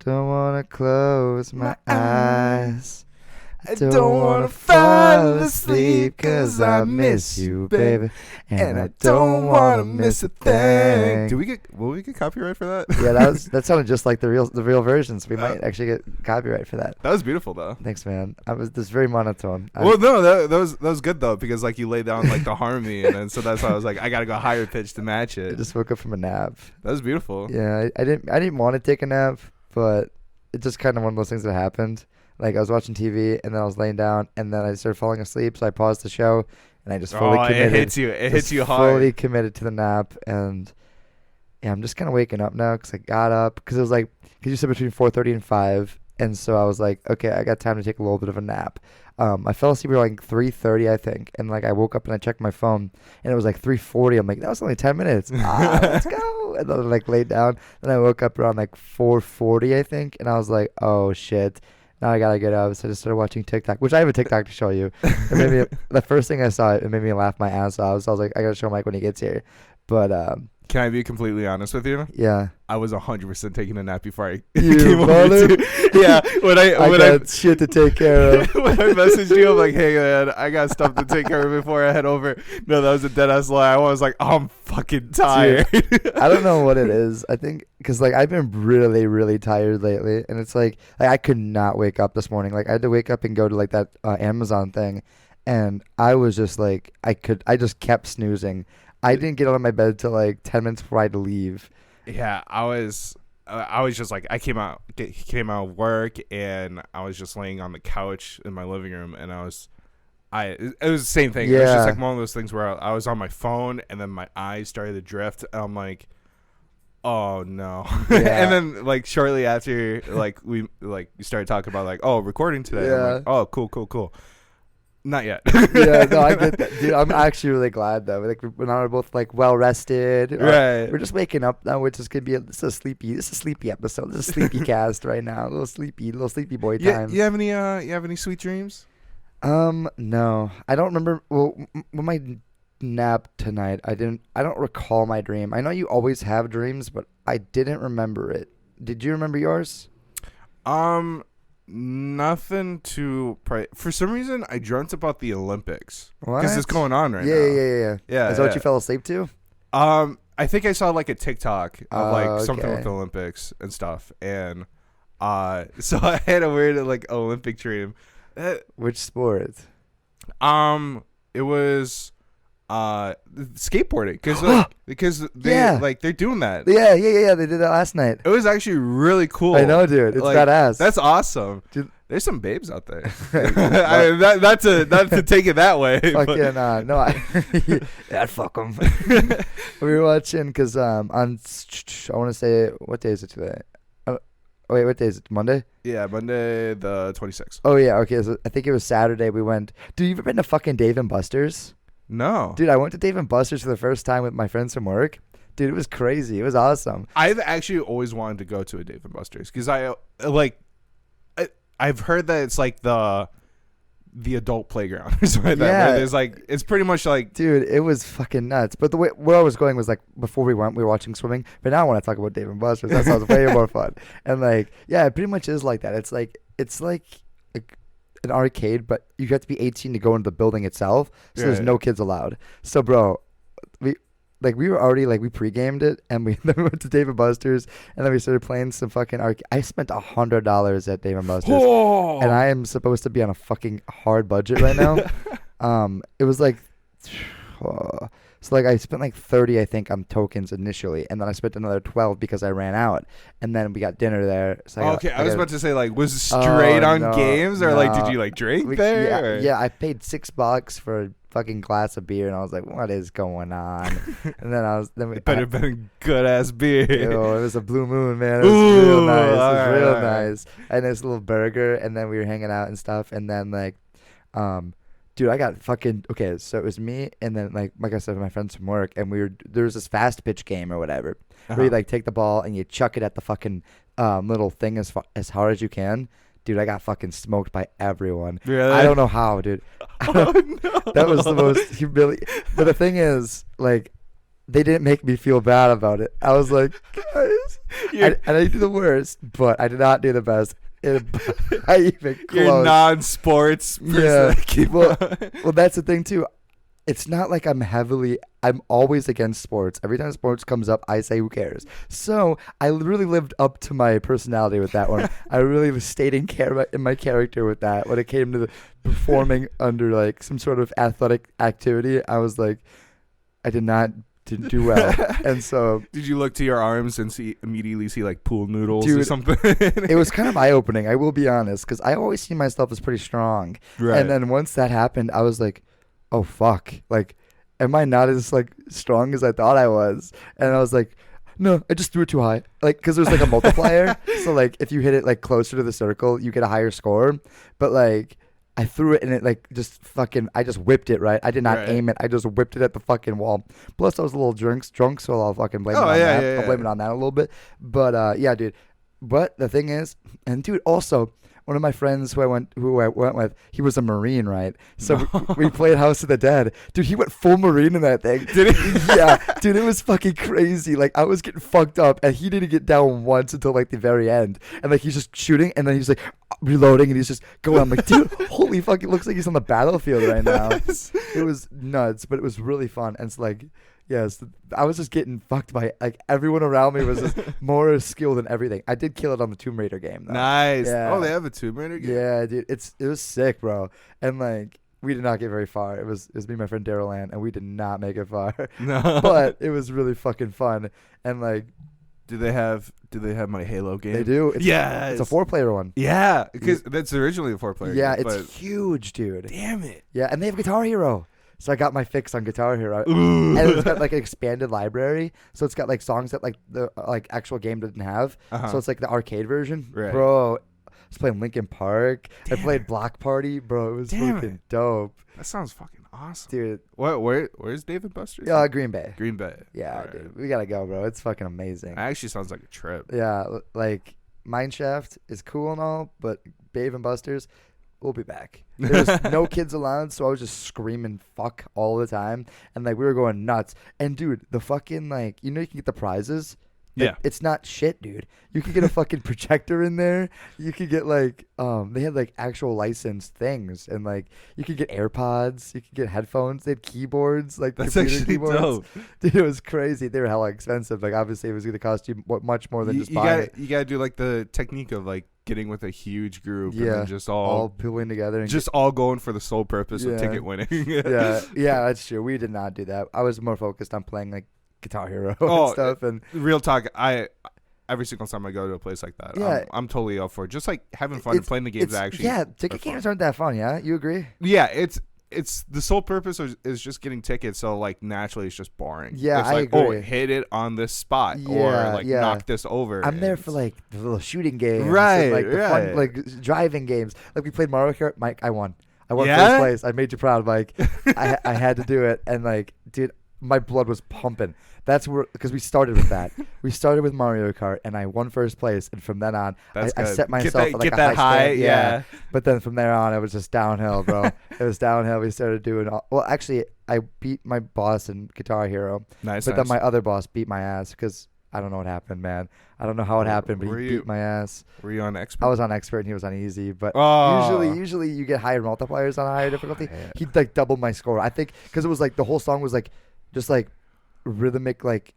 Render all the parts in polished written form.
Don't wanna close my eyes. I don't wanna fall asleep 'cause I miss you, baby. And I don't wanna miss a thing. Will we get copyright for that? Yeah, that sounded just like the real versions. We might actually get copyright for that. That was beautiful though. Thanks, man. This very monotone. Well, no, that was good though, because like you laid down like the harmony, and then so that's why I was like, I gotta go higher pitch to match I it. just woke up from a nap. That was beautiful. Yeah, I didn't want to take a nap, but it just kind of one of those things that happened. Like I was watching TV and then I was laying down and then I started falling asleep, so I paused the show and I just fully committed. It hits you hard. Fully committed to the nap, and yeah, I'm just kind of waking up now because I got up because it was like because you said between 4:30 and 5, and so I was like, okay, I got time to take a little bit of a nap. I fell asleep at like 3:30, I think, and like I woke up and I checked my phone and it was like 3:40. I'm like, that was only 10 minutes. Let's go. And then I like laid down. Then I woke up around like 4:40, I think, and I was like, oh shit. Now I gotta get up, so I just started watching TikTok, which I have a TikTok to show you. It made me, the first thing I saw, it made me laugh my ass off. So I was like, I gotta show Mike when he gets here. But can I be completely honest with you? Yeah, I was 100% taking a nap before I you came over to. Yeah, when I got shit to take care of. when I messaged you, I'm like, hey man, I got stuff to take care of before I head over. No, that was a dead ass lie. I was like, I'm fucking tired. Dude, I don't know what it is. I think because like I've been really, really tired lately, and it's like I could not wake up this morning. Like I had to wake up and go to like that Amazon thing, and I was just like I just kept snoozing. I didn't get out of my bed till like 10 minutes before I had to leave. Yeah, I was just like, I came out of work and I was just laying on the couch in my living room, and it was the same thing. Yeah. It was just like one of those things where I was on my phone and then my eyes started to drift, and I'm like, oh no. Yeah. And then like shortly after, like we started talking about like, oh, recording today. Yeah. I'm like, oh, cool. Not yet. Yeah, no, I get that, dude. I'm actually really glad though. Like we're both like well rested. Right. We're just waking up now, which is gonna be this is a sleepy episode. This is a sleepy cast right now. A little sleepy boy time. You have any sweet dreams? No, I don't remember. Well, when my nap tonight, I don't recall my dream. I know you always have dreams, but I didn't remember it. Did you remember yours? Nothing to for some reason I dreamt about the Olympics because What? it's going on right now. Yeah. Is that what you fell asleep to? I think I saw like a TikTok of like something okay. with the Olympics and stuff, and so I had a weird like Olympic dream. Which sport? It was skateboarding because they're doing that. Yeah. They did that last night. It was actually really cool. I know, dude. It's like, badass. That's awesome. Dude. There's some babes out there. Not to take it that way. Fucking yeah, fuck them. We were watching because on I want to say, what day is it today? Wait, what day is it? Monday? Yeah, Monday the 26th. Oh yeah, okay. So I think it was Saturday. We went. Dude, you ever been to fucking Dave and Buster's? No. Dude, I went to Dave and Buster's for the first time with my friends from work. Dude, it was crazy. It was awesome. I've actually always wanted to go to a Dave and Buster's because I've heard that it's like the adult playground or something like that. Yeah. Where there's like, it's pretty much like, dude, it was fucking nuts. But the way where I was going was like before we went, we were watching swimming. But now I want to talk about Dave and Buster's. That sounds way more fun. And like, yeah, it pretty much is like that. It's like an arcade, but you have to be 18 to go into the building itself. So there's no kids allowed. So bro, we were already like we pre-gamed it, and then we went to Dave and Buster's, and then we started playing some fucking arcade. I spent $100 at Dave and Buster's, and I am supposed to be on a fucking hard budget right now. It was like, so like I spent like 30, I think, on tokens initially, and then I spent another 12 because I ran out, and then we got dinner there. So I was about to say, like, was it straight on games, or like did you like drink there? Yeah, I paid $6 for a fucking glass of beer, and I was like, what is going on? And then it better have been good ass beer. It was a Blue Moon, man. It was real nice. Nice. And this little burger, and then we were hanging out and stuff, and then like, dude, I got fucking okay. So it was me, and then like I said, my friends from work, and there was this fast pitch game or whatever, where you like take the ball and you chuck it at the fucking little thing as hard as you can. Dude, I got fucking smoked by everyone. Really? I don't know how, dude. Oh, no. That was the most humiliating. But the thing is, like, they didn't make me feel bad about it. I was like, guys, You're- and I did the worst, but I did not do the best. I even close. You're non-sports person. Yeah. Keep Well, on. well, that's the thing too. It's not like I'm always against sports. Every time sports comes up, I say, who cares? So I really lived up to my personality with that one. I really was stating care in my character with that. When it came to the performing under like some sort of athletic activity, I was like, I didn't do well. And so Did you look to your arms and immediately see like pool noodles or Dude, something? it was kind of eye-opening, I will be honest, because I always see myself as pretty strong. right. And then once that happened, I was like, oh, fuck. Like, am I not as, like, strong as I thought I was? And I was like, no, I just threw it too high. Like, because there's, like, a multiplier. So, like, if you hit it, like, closer to the circle, you get a higher score. But, like, I threw it and it, like, I just whipped it, right? I did not Right. aim it. I just whipped it at the fucking wall. Plus, I was a little drunk, so I'll fucking blame it Oh, on yeah, that. yeah, I'll blame yeah. it on that a little bit. But, yeah, dude. But the thing is, and, dude, also, one of my friends who I went with, he was a Marine, right? So we played House of the Dead. Dude, he went full Marine in that thing. Did he? Yeah, dude, it was fucking crazy. Like, I was getting fucked up, and he didn't get down once until, like, the very end. And, like, he's just shooting, and then he's, like, reloading, and he's just going. I'm like, dude, holy fuck, it looks like he's on the battlefield right now. It was nuts, but it was really fun. And it's like, yes, I was just getting fucked by, like, everyone around me was just more skilled than everything. I did kill it on the Tomb Raider game, though. Nice. Yeah. Oh, they have a Tomb Raider game? Yeah, dude, it was sick, bro. And like, we did not get very far. It was me and my friend Daryl Ann, and we did not make it far. No. But it was really fucking fun. And like, do they have my Halo game? they do. It's Yeah. a 4-player one. Yeah, because that's originally a 4-player Yeah, game. it's huge, dude. damn it. Yeah, and they have Guitar Hero. So I got my fix on Guitar Hero. Ooh. And it's got like an expanded library, so it's got like songs that like the like actual game didn't have. Uh-huh. So it's like the arcade version, Right. bro. I was playing Linkin Park. I Damn played Block Party, bro. It was Damn fucking it. dope, That sounds fucking awesome. dude. Where's David Buster's? Yeah, Green Bay. Green Bay. Yeah, All right. dude, we gotta go, bro. It's fucking amazing. That actually sounds like a trip. Yeah, like Mineshaft is cool and all, but Dave and Buster's, we'll be back. There was no kids allowed, so I was just screaming "fuck" all the time, and like we were going nuts. And dude, the fucking like, you can get the prizes. Yeah. It's not shit, dude. You could get a fucking projector in there. You could get like they had like actual licensed things, and like you could get AirPods, you could get headphones, they had keyboards, like That's computer actually keyboards. dope. Dude, it was crazy. They were hella expensive. Like obviously it was gonna cost you much more than just buying it. You gotta do like the technique of like getting with a huge group and Yeah, then just All all pulling together and just all going for the sole purpose Yeah. of ticket winning. yeah, that's true. We did not do that. I was more focused on playing like Guitar Hero Oh, and stuff. And Real talk, every single time I go to a place like that, Yeah. I'm totally up for it. Just like having fun and It's- playing the games it's, that actually. yeah, ticket are fun. games aren't that fun. Yeah, you agree? Yeah, it's the sole purpose is just getting tickets, so like naturally it's just boring. Yeah, it's I like, oh, agree. hit it on this spot Yeah, or like yeah. knock this over. I'm there and for like the little shooting games, Right, And, like the right. fun like driving games. Like we played Mario Kart. Mike, I won. I won Yeah? first place. I made you proud, Mike. I had to do it, and like, dude, my blood was pumping. That's where because we started with that. We started with Mario Kart, and I won first place. And from then on, I That's good. set myself at, like get a that high, high stand. yeah. But then from there on, it was just downhill, bro. It was downhill. We started doing well. Actually, I beat my boss in Guitar Hero, Nice. but then my other boss beat my ass because I don't know what happened, man. I don't know how it happened, but Were he you- beat my ass. Were you on expert? I was on expert and he was on easy, but Oh. usually you get higher multipliers on higher difficulty. Yeah. He like doubled my score. I think because it was like the whole song was like just like rhythmic like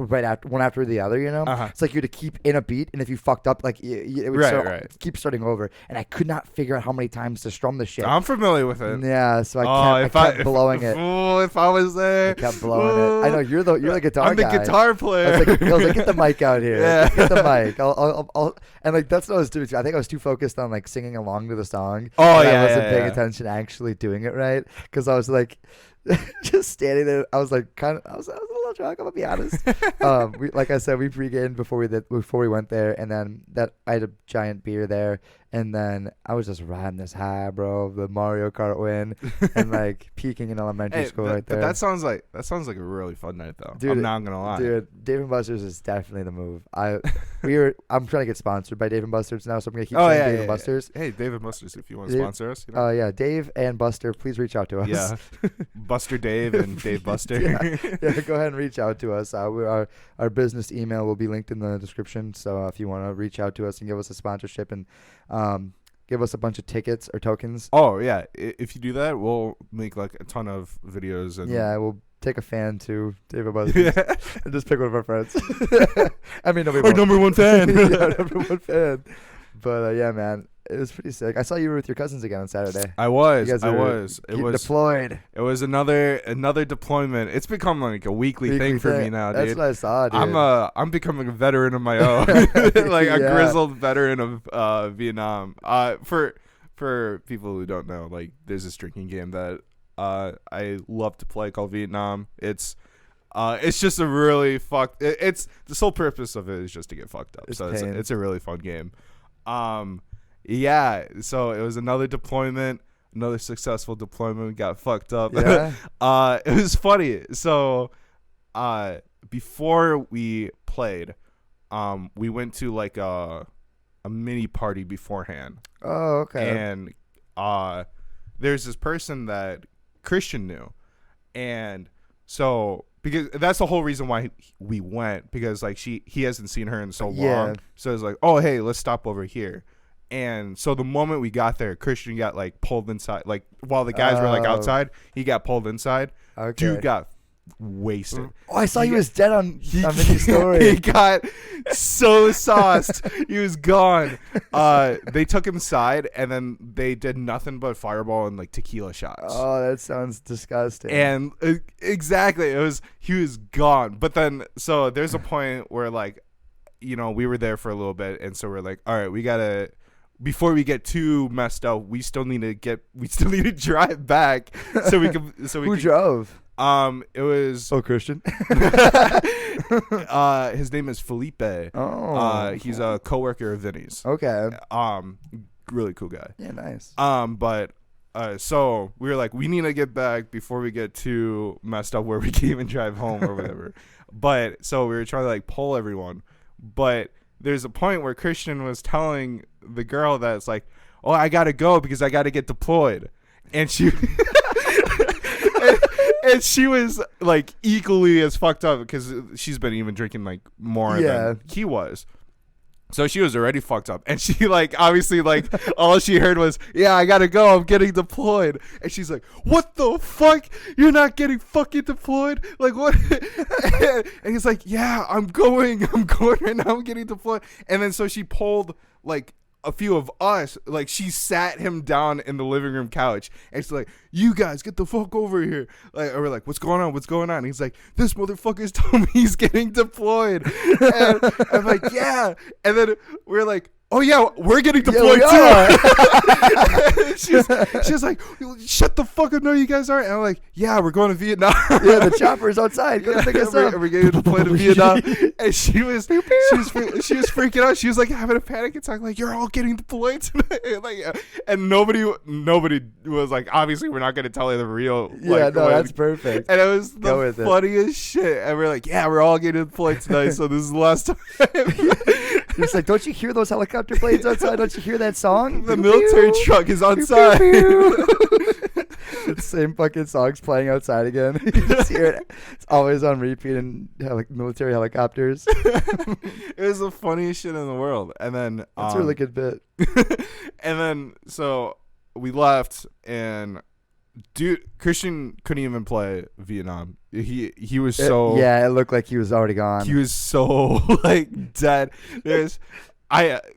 right after one after the other, Uh-huh. It's like you had to keep in a beat, and if you fucked up, like it would Right. keep starting over. And I could not figure out how many times to strum the shit. I'm familiar with it. Yeah, so I Oh, kept blowing it. Oh, if I was there, I kept blowing it. I know you're the guitar I'm the guy. guitar I player. was like, get the mic out here. Yeah. Get the mic. I'll and like that's what I was doing. I think I was too focused on like singing along to the song. Oh, and yeah, I wasn't yeah, paying yeah. attention to actually doing it right because I was like just standing there. I was like I was a little drunk. I'm gonna be honest. Like I said, we pre-gamed before we went there, and then I had a giant beer there, And then I was just riding this high, bro, the Mario Kart win, and like peaking in elementary Hey, school right there. but that sounds like a really fun night though. Dude, I'm not gonna lie. Dude, Dave & Buster's is definitely the move. I'm trying to get sponsored by Dave & Buster's now, so I'm gonna keep saying Dave & Buster's. Hey, David Buster's, if you want to Dave- sponsor us. Yeah, Dave and Buster, please reach out to us. Yeah, Buster Dave and Dave Buster. Yeah, go ahead and reach out to us. Our business email will be linked in the description. So if you want to reach out to us and give us a sponsorship and give us a bunch of tickets or tokens, Oh yeah, if you do that, we'll make like a ton of videos and yeah, we'll take a fan to David Buster yeah. and just pick one of our friends. I mean, nobody Our won't. number one fan. Yeah, number one fan. But yeah, man, it was pretty sick. I saw you were with your cousins again on Saturday. I was. You guys I were was. It was. deployed. It was another deployment. It's become like a weekly thing for me now, That's dude. what I saw, dude. I'm becoming a veteran of my own, like a Yeah. grizzled veteran of Vietnam. For people who don't know, like there's this drinking game that I love to play called Vietnam. It's just a really it's the sole purpose of it is just to get fucked up. It's So pain. it's a really fun game. Yeah. So it was another deployment, another successful deployment. We got fucked up. Yeah. It was funny. So before we played, we went to like a mini party beforehand. Oh, okay. And there's this person that Christian knew. And so because that's the whole reason why we went, because like he hasn't seen her in so Yeah. long. So it's like, oh hey, let's stop over here. And so the moment we got there, Christian got like pulled inside. Like while the guys were like Oh. outside, he got pulled inside. Okay. Dude got wasted. Oh, I saw he he got- was dead on He Vinny's story. He got so sauced. He was gone. They took him inside, and then they did nothing but fireball and like tequila shots. Oh, that sounds disgusting. And exactly, he was gone. But then, so there's a point where like, you know, we were there for a little bit, and so we're like, all right, we gotta. Before we get too messed up, we still need to drive back so we can. Who drove? It was Christian. his name is Felipe. Oh. He's a coworker of Vinny's. Okay. Really cool guy. Yeah, nice. But so we were like, we need to get back before we get too messed up where we can't even drive home or whatever. But so we were trying to like pull everyone, but there's a point where Christian was telling the girl that it's like, oh, I gotta go because I gotta get deployed, and she and she was like equally as fucked up because she's been even drinking like more Yeah. than he was. So she was already fucked up, and she like obviously like all she heard was, "Yeah, I gotta go. I'm getting deployed." And she's like, "What the fuck? You're not getting fucking deployed? Like what?" And he's like, "Yeah, I'm going right now. I'm getting deployed." And then so she pulled like a few of us, like she sat him down in the living room couch, and she's like, "You guys get the fuck over here." Like, or we're like, "What's going on? What's going on?" And he's like, "This motherfucker's told me he's getting deployed." And I'm like, "Yeah." And then we're like, "Oh yeah, we're getting deployed too." she's like, "Shut the fuck up! No, you guys aren't." And I'm like, "Yeah, we're going to Vietnam." Yeah, the chopper's outside. Go pick us up. We're getting deployed to Vietnam, and she was freaking out. She was like having a panic attack, like, "You're all getting deployed tonight." Like, and nobody was like, obviously, we're not going to tell her the real. Yeah, like, no, what- that's perfect. And it was Go the with it. funniest shit. And we're like, "Yeah, we're all getting deployed tonight, so this is the last time." It's like, don't you hear those helicopter planes outside? Don't you hear that song? The military truck is outside. The same fucking song's playing outside again. You just hear it. It's always on repeat in military helicopters. It was the funniest shit in the world. And then That's a really good bit. and then so we left, and dude, Christian couldn't even play Vietnam. He was so Yeah, it looked like he was already gone. he was so like dead.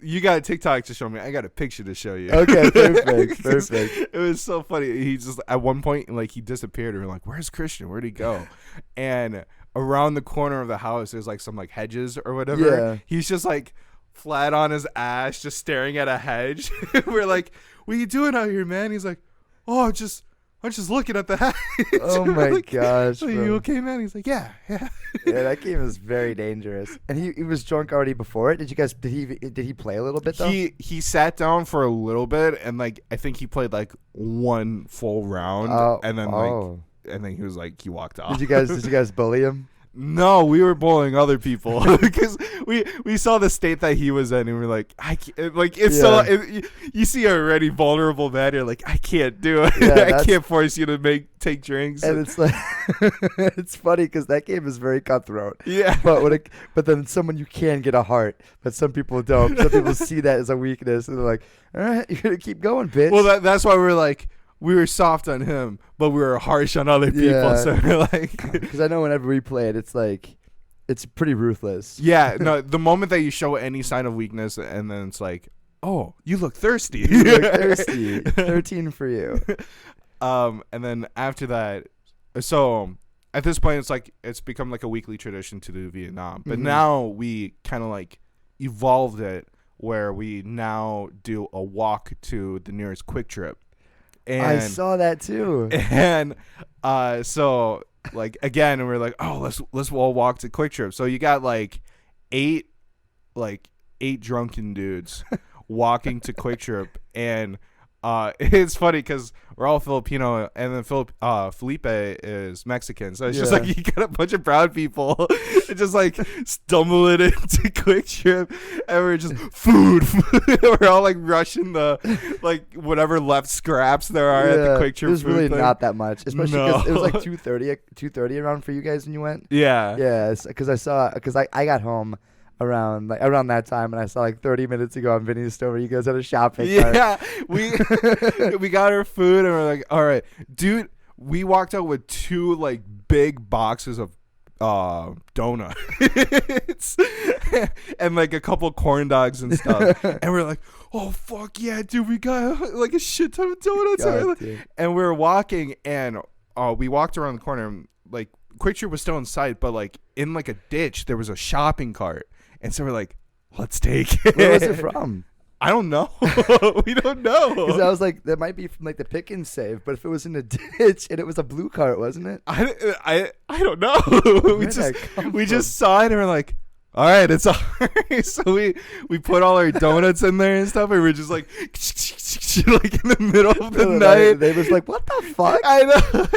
You got a TikTok to show me. I got a picture to show you. Okay, perfect, perfect. It was so funny. He just at one point like he disappeared. And we're like, "Where's Christian? Where'd he go?" And around the corner of the house, there's like some like hedges or whatever. Yeah. He's just like flat on his ass, just staring at a hedge. We're like, "What are you doing out here, man?" He's like, "Oh, just I'm just looking at the hat. Oh my Like, gosh, are you bro. okay, man? He's like, yeah. Yeah, that game is very dangerous. And he was drunk already before it. Did he play a little bit though? He sat down for a little bit, and like I think he played like one full round, and then and then he was like, he walked off. Did you guys bully him? No, we were bullying other people because we saw the state that he was in, and we were like, I can't, like it's you see a already vulnerable man, you're like, I can't do it. Yeah, I can't force you to take drinks. And it's like it's funny because that game is very cutthroat. Yeah, but then someone you can get a heart, but some people don't. Some people see that as a weakness, and they're like, all right, you're gonna keep going, bitch. well that's why we're like. We were soft on him, but we were harsh on other people. Yeah. So we're like, because I know whenever we play it, it's like, it's pretty ruthless. yeah, no. The moment that you show any sign of weakness, and then it's like, oh, you look thirsty. You look thirsty. 13 for you. And then after that, so at this point, it's like it's become like a weekly tradition to do Vietnam. But now we kind of like evolved it where we now do a walk to the nearest Quick Trip. And, I saw that too. And so like again, we're like, oh, let's all walk to Quick Trip. So you got like eight drunken dudes walking to Quick Trip, and it's funny because we're all Filipino, and then Felipe is Mexican, so it's just like you got a bunch of brown people just like stumbling into Quick Trip, and we're just food. We're all like rushing the like whatever left scraps there are at the Quick Trip. There's really thing. not that much, especially because it was like 2:30 around for you guys when you went. Yeah, because I got home around that time, and I saw like 30 minutes ago on Vinny's store you guys had a shopping cart. Yeah, we got our food, and we're like, all right, dude. We walked out with 2 like big boxes of donuts and like a couple corn dogs and stuff, and we're like, oh fuck yeah, dude, we got like a shit ton of donuts. And we were walking, and we walked around the corner, and like Quick Trip was still in sight, but like in like a ditch there was a shopping cart. And so we're like, let's take it. Where was it from? I don't know. We don't know. Because I was like, that might be from like the pick and save, but if it was in a ditch and it was a blue cart, wasn't it? I don't know. we just saw it, and we're like, all right, it's ours. So we put all our donuts in there and stuff, and we're just like like in the middle of the night. They was like, what the fuck? I know.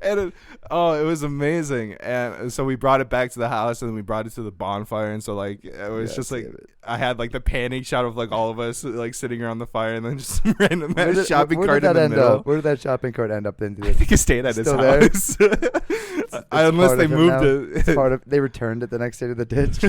And it was amazing. And so we brought it back to the house, and then we brought it to the bonfire. And so like it was just like I had like the panic shot of like all of us like sitting around the fire, and then just some random shopping cart in the middle. Where did that shopping cart end up into? I think it stayed at his house. Unless they moved it. It's part of. They returned it the next day to the ditch.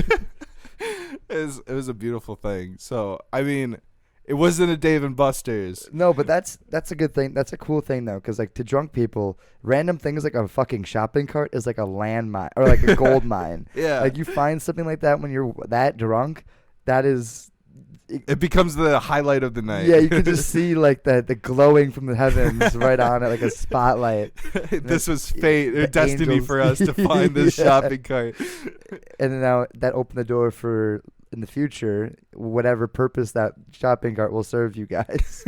It was a beautiful thing. So I mean, it wasn't a Dave and Buster's. No, but that's a good thing. That's a cool thing though, because like to drunk people, random things like a fucking shopping cart is like a landmine or like a gold mine. Yeah, like you find something like that when you're that drunk, that is. It becomes the highlight of the night. Yeah, you can just see like the glowing from the heavens right on it, like a spotlight. This was fate or destiny angels. for us to find this shopping cart. And now that opened the door for in the future, whatever purpose that shopping cart will serve you guys.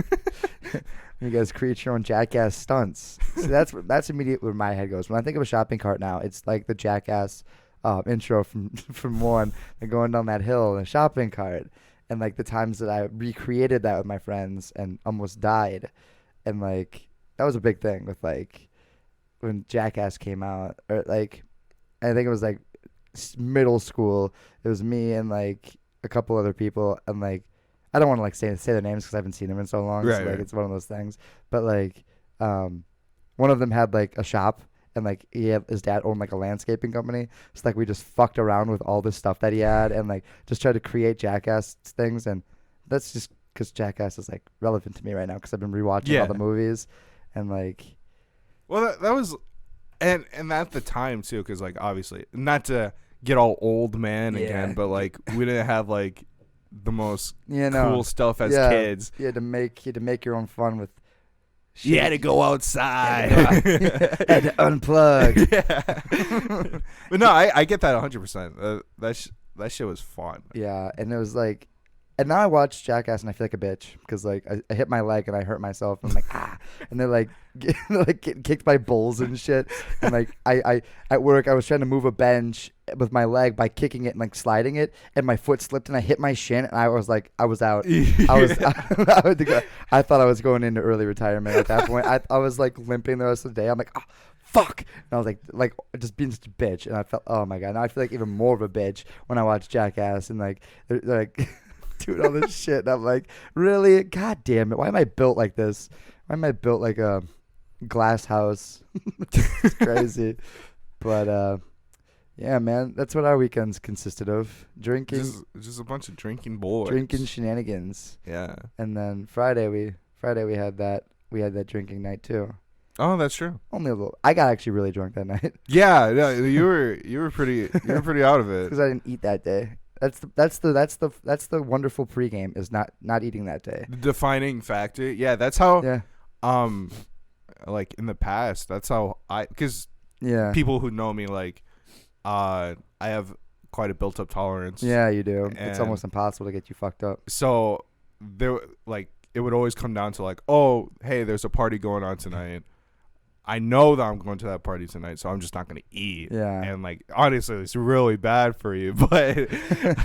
You guys create your own Jackass stunts. So that's immediately where my head goes. When I think of a shopping cart now, it's like the Jackass intro from one, and going down that hill in a shopping cart. And like the times that I recreated that with my friends and almost died, and like that was a big thing with like when Jackass came out, or like I think it was like middle school. It was me and like a couple other people, and like I don't want to like say their names because I haven't seen them in so long. Right, so like right. It's one of those things. But like one of them had like a shop. And like his dad owned like a landscaping company, so like we just fucked around with all this stuff that he had, and like just tried to create Jackass things, and that's just because Jackass is like relevant to me right now because I've been rewatching all the movies, and like. Well, that was, and at the time too, because like obviously not to get all old man again, but like we didn't have like the most cool stuff as kids. You had to make your own fun with. You had to go outside. Had to unplug. Yeah. But no, I get that 100%. That shit was fun. Yeah, and it was like, And now I watch Jackass and I feel like a bitch because like I hit my leg and I hurt myself and I'm like and they're like getting kicked by bulls and shit. And like I at work I was trying to move a bench with my leg by kicking it and like sliding it, and my foot slipped and I hit my shin and I was like I was out. I thought I was going into early retirement at that point. I was like limping the rest of the day. I'm like, oh, fuck. And I was like just being such a bitch. And I felt, oh my God. Now I feel like even more of a bitch when I watch Jackass and like, they're like doing all this shit. And I'm like, really? God damn it. Why am I built like this? Why am I built like a glass house? It's crazy. But, yeah, man, that's what our weekends consisted of. Drinking. Just a bunch of drinking boys. Drinking shenanigans. Yeah. And then Friday we had that drinking night too. Oh, that's true. Only a little. I got actually really drunk that night. Yeah, you were pretty out of it. Because I didn't eat that day. That's the wonderful pregame is not eating that day. The defining factor. Yeah, that's how. Yeah. Like in the past, that's how because Yeah. people who know me like, I have quite a built-up tolerance. Yeah, you do. It's And- almost impossible to get you fucked up. So there, like, it would always come down to like, oh, hey, there's a party going on tonight. I know that I'm going to that party tonight, so I'm just not going to eat. Yeah. And like, honestly, it's really bad for you, but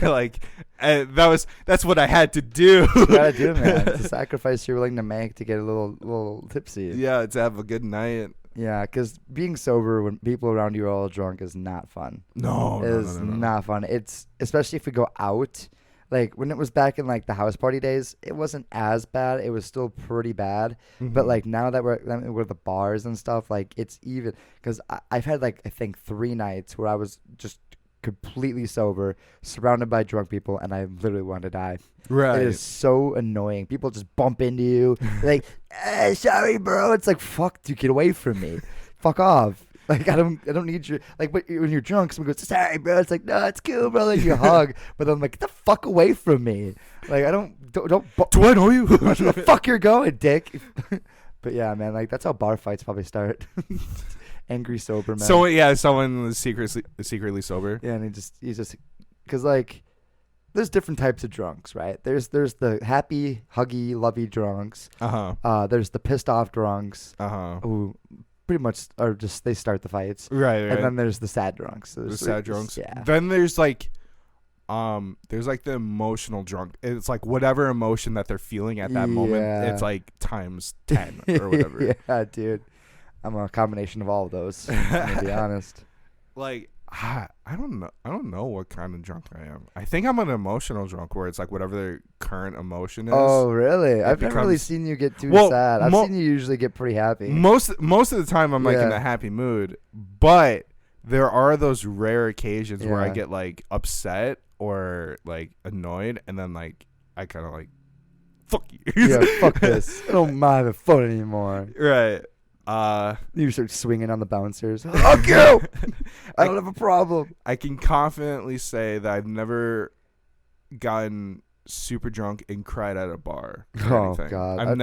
like, that's what I had to do. You gotta do, man. It's a sacrifice you're willing to make to get a little tipsy. Yeah, to have a good night. Yeah, because being sober when people around you are all drunk is not fun. No, It is not fun. It's especially if we go out. Like when it was back in like the house party days, it wasn't as bad. It was still pretty bad. But like now that we're the bars and stuff, like it's even because I've had like I think 3 nights where I was just completely sober, surrounded by drunk people, and I literally wanted to die. right. It is so annoying. People just bump into you, like, sorry, bro. It's like, fuck, dude, get away from me. Fuck off. Like I don't need you. Like when you're drunk, someone goes, "Sorry, bro." It's like, no, it's cool, bro. Like you hug, but I'm like, get the fuck away from me. Like I don't. Do I know you? Where the fuck you're going, dick? But yeah, man. Like that's how bar fights probably start. Angry sober man. So yeah, someone was secretly sober. Yeah, and he's just because like there's different types of drunks, right? There's the happy, huggy, lovey drunks. There's the pissed off drunks who pretty much are just they start the fights. Right. And then there's the sad drunks. The sad drunks. Yeah. Then there's like the emotional drunk. It's like whatever emotion that they're feeling at that moment, Yeah. it's like times 10 or whatever. Yeah, dude. I'm a combination of all of those, to be honest. Like I don't know what kind of drunk I am. I think I'm an emotional drunk where it's like whatever their current emotion is. Oh, really? I've never really becomes- seen you get too Well, sad. I've seen you usually get pretty happy. Most of the time I'm like in Yeah. a happy mood, but there are those rare occasions where I Yeah. get like upset or like annoyed, and then like I kind of like fuck you. Yeah, fuck this. I don't mind the phone anymore. Right. You start swinging on the bouncers. Fuck you! I don't have a problem. I can confidently say that I've never gotten super drunk and cried at a bar. Or Oh, anything. God. I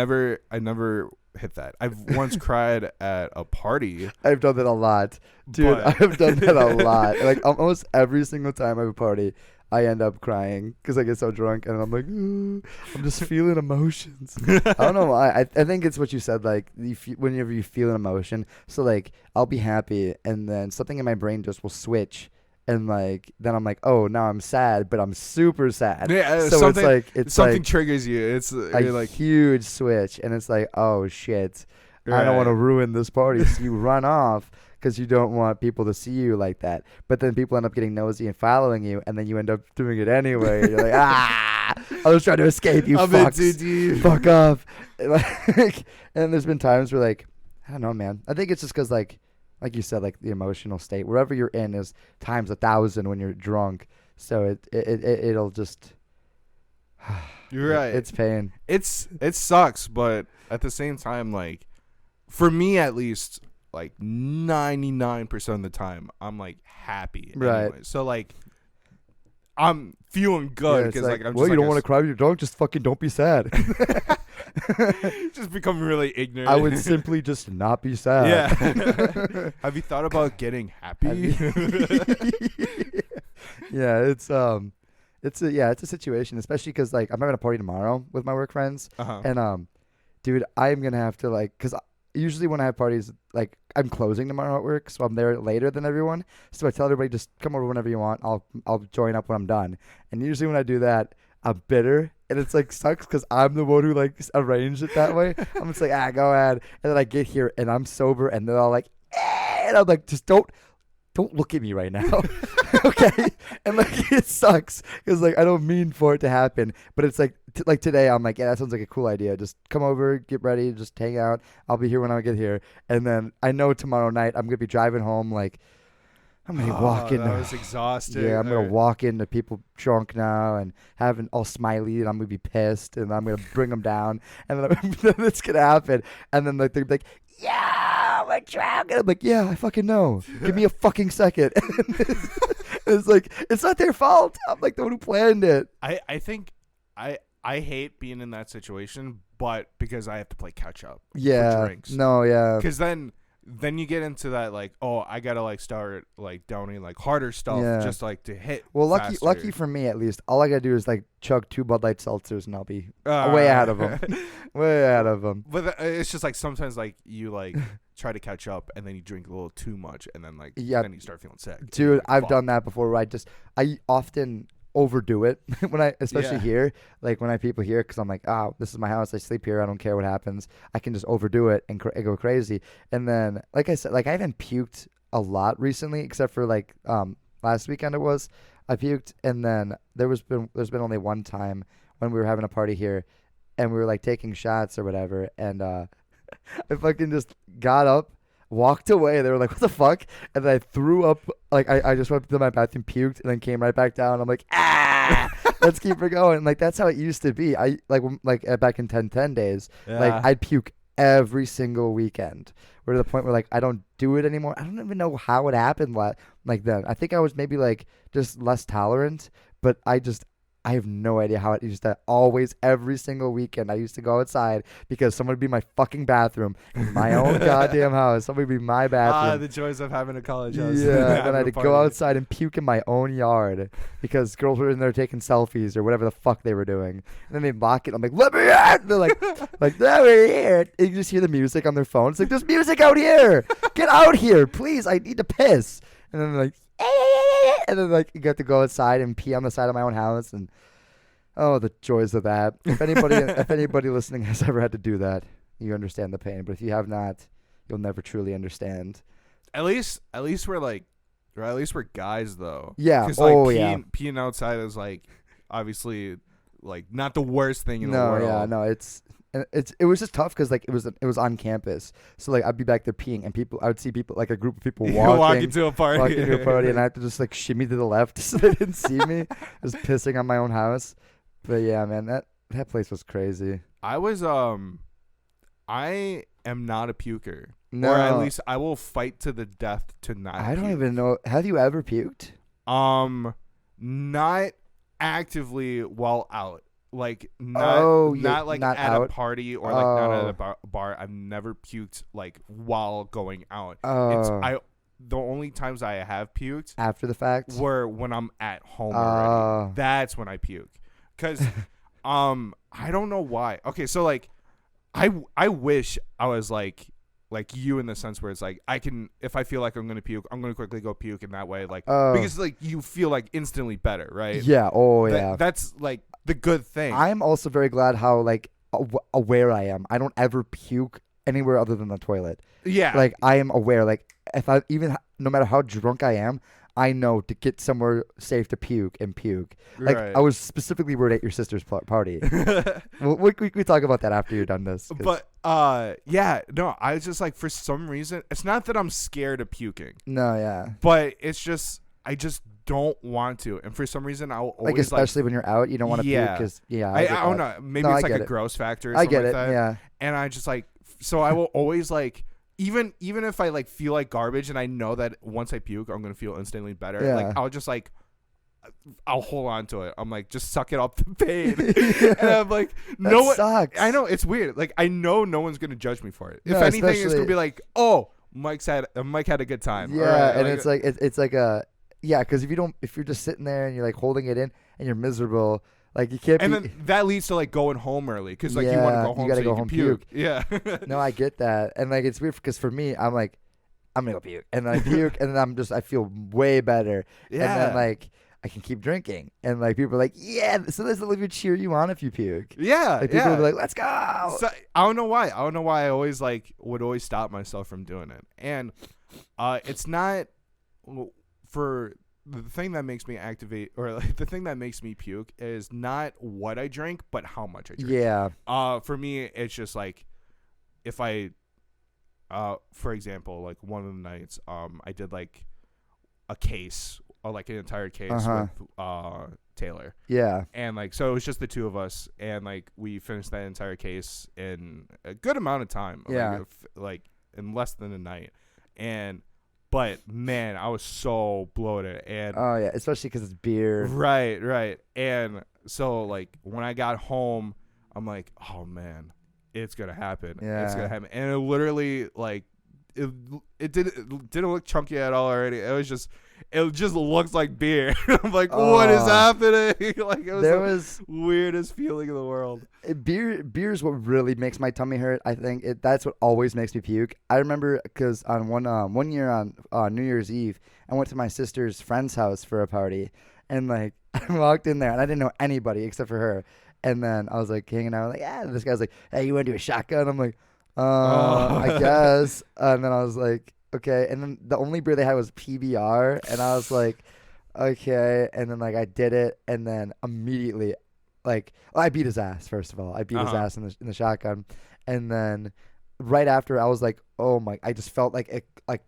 never hit that. I've once cried at a party. I've done that a lot. Dude, But- I've done that a lot. Like almost every single time I have a party, I end up crying because I get so drunk and I'm like, "Ooh," I'm just feeling emotions. I don't know why. I think it's what you said. Like whenever you feel an emotion, so like I'll be happy and then something in my brain just will switch. And like then I'm like, oh, now I'm sad, but I'm super sad. Yeah, so something it's something like triggers you. It's a you're like huge switch, and it's like, oh shit, I don't want to ruin this party. So you run off because you don't want people to see you like that. But then people end up getting nosy and following you, and then you end up doing it anyway. You're like, I was trying to escape, you I'm in too fucks. deep. Fuck off. Like, and there's been times where like, I don't know, man. I think it's just because like you said, like the emotional state, wherever you're in is times 1,000 when you're drunk. So it'll just. You're right. It's pain. It sucks, but at the same time, like for me at least, like 99% of the time, I'm like happy. Right. Anyway. So like I'm feeling good It's because like I'm well, just you don't want to cry when you're drunk. Just fucking don't be sad. just become really ignorant. I would simply just not be sad. Yeah. Have you thought about getting happy? Yeah, it's it's a situation, especially because like I'm having a party tomorrow with my work friends, Uh-huh. and dude, I'm gonna have to like, cause usually when I have parties, like I'm closing tomorrow at work, so I'm there later than everyone. So I tell everybody just come over whenever you want. I'll join up when I'm done. And usually when I do that, I'm bitter, and it's like sucks because I'm the one who like arranged it that way. I'm just like go ahead, and then I get here and I'm sober, and they're all like, and I'm like, just don't look at me right now. Okay. And like it sucks because like I don't mean for it to happen, but it's like like today I'm like, yeah, that sounds like a cool idea. Just come over, get ready, just hang out. I'll be here when I get here. And then I know tomorrow night I'm gonna be driving home, like I'm gonna walk in. That was exhausting. Yeah, I'm gonna walk into people drunk now and having all smiley, and I'm gonna be pissed, and I'm gonna bring them down, and then it's gonna happen, and then like they're like, yeah, we're drunk, and I'm like, yeah, I fucking know. Give me a fucking second. It's like it's not their fault. I'm like the one who planned it. I think I hate being in that situation, but because I have to play catch up. Yeah. For drinks. No. Yeah. Because then you get into that like, oh, I gotta like start like downing like harder stuff Yeah. just like to hit. Well, faster. lucky for me at least, all I gotta do is like chug 2 Bud Light seltzers, and I'll be way ahead of them. Way ahead of them. But it's just like sometimes like you like try to catch up and then you drink a little too much and then like then you start feeling sick. Dude, Like, I've fuck. done that before where I often overdo it when especially here, like when I have people here, because I'm like, oh, this is my house, I sleep here, I don't care what happens. I can just overdo it and go crazy. And then, like I said, like I haven't puked a lot recently, except for like last weekend I puked, and then there's been only one time when we were having a party here, and we were like taking shots or whatever, and I fucking just got up, walked away. They were like, what the fuck? And then I threw up. Like, I just went to my bathroom, puked, and then came right back down. I'm like, let's keep it going. Like, that's how it used to be. Back in 10 days, like, I'd puke every single weekend. We're to the point where, like, I don't do it anymore. I don't even know how it happened like then. I think I was maybe, like, just less tolerant, but I have no idea how it used to always, every single weekend, I used to go outside because someone would be in my fucking bathroom in my own goddamn house. Someone would be in my bathroom. The joys of having a college house. Yeah, then I had to go outside and puke in my own yard because girls were in there taking selfies or whatever the fuck they were doing. And then they'd lock it. I'm like, let me in! They're like, let me in! And you just hear the music on their phone. It's like, there's music out here! Get out here, please! I need to piss! And then they're like, and then like you get to go outside and pee on the side of my own house, and oh, the joys of that. If anybody listening has ever had to do that, you understand the pain. But if you have not, you'll never truly understand. At least we're like, or at least we're guys though. Yeah. 'Cause, like, peeing outside is like obviously like not the worst thing in the world. Yeah, no, it was just tough because like it was on campus, so like I'd be back there peeing, and I would see people, like a group of people walking to a party, and I had to just like shimmy to the left so they didn't see me, just pissing on my own house. But yeah, man, that place was crazy. I am not a puker. No, or at least I will fight to the death to not. I don't puke. even know. Have you ever puked? Not actively while out. Like not like not at out? a party or like not at a bar. I've never puked like while going out. The only times I have puked after the fact were when I'm at home already. That's when I puke. Cause I don't know why. Okay, so like I wish I was like you in the sense where it's like I can, if I feel like I'm gonna puke, I'm gonna quickly go puke in that way, like because like you feel like instantly better, right? Yeah. Yeah. That's like the good thing. I'm also very glad how like aware I am. I don't ever puke anywhere other than the toilet. Yeah. Like I am aware. Like if I even no matter how drunk I am, I know to get somewhere safe to puke and puke. Like Right. I was specifically worried at your sister's party. we talk about that after you're done this. But yeah, no, I was just like, for some reason, it's not that I'm scared of puking, No, yeah. but it's just I just don't want to, and for some reason I'll always Like especially when you're out, you don't want to puke because I don't know, maybe it's like a gross factor. Or I something get like it. that. Yeah. And I just like, so I will always like, even if I like feel like garbage and I know that once I puke I'm gonna feel instantly better. Yeah. Like I'll just like, I'll hold on to it. I'm like, just suck it up the pain. And I'm like, no one. Sucks. I know it's weird. Like I know no one's gonna judge me for it. No, if anything, it's gonna especially- be like, oh, Mike had a good time. Yeah, All right, and it's like a yeah, because if you're just sitting there and you're like holding it in, and you're miserable. Like you can't. And be, then that leads to like going home early because like you want to Yeah, go you home gotta so go you home, can puke. Yeah. No, I get that, and like it's weird because for me, I'm like, I'm gonna go puke, and then I puke, and then I feel way better, and then like I can keep drinking, and like people are like, yeah, so this will even cheer you on if you puke. Yeah. Like people will be like, let's go. So, I don't know why. I don't know why I always like would always stop myself from doing it. And it's not for the thing that makes me activate or like the thing that makes me puke is not what I drink, but how much I drink. Yeah. For me, it's just like if I, for example, like one of the nights, I did like a case or like an entire case with Taylor. Yeah. And like so it was just the two of us, and like we finished that entire case in a good amount of time. Yeah. Like in less than a night. But man, I was so bloated, and Oh yeah, especially because it's beer. right. And so like when I got home, I'm like, oh man, it's gonna happen. Yeah. It's gonna happen. And it literally like it didn't look chunky at all already. It just looks like beer. I'm like, what is happening? Like it was There the was weirdest feeling in the world. beer is what really makes my tummy hurt. I think that's what always makes me puke. I remember because on one year on New Year's Eve, I went to my sister's friend's house for a party, and like I walked in there and I didn't know anybody except for her. And then I was like hanging out, like, yeah. This guy's like, hey, you want to do a shotgun? I'm like, I guess. And then I was like, okay. And then the only beer they had was PBR, and I was like, okay. And then like I did it, and then immediately, like, I beat his ass. First of all, I beat his ass in the shotgun, and then right after I was like, oh my! I just felt like it like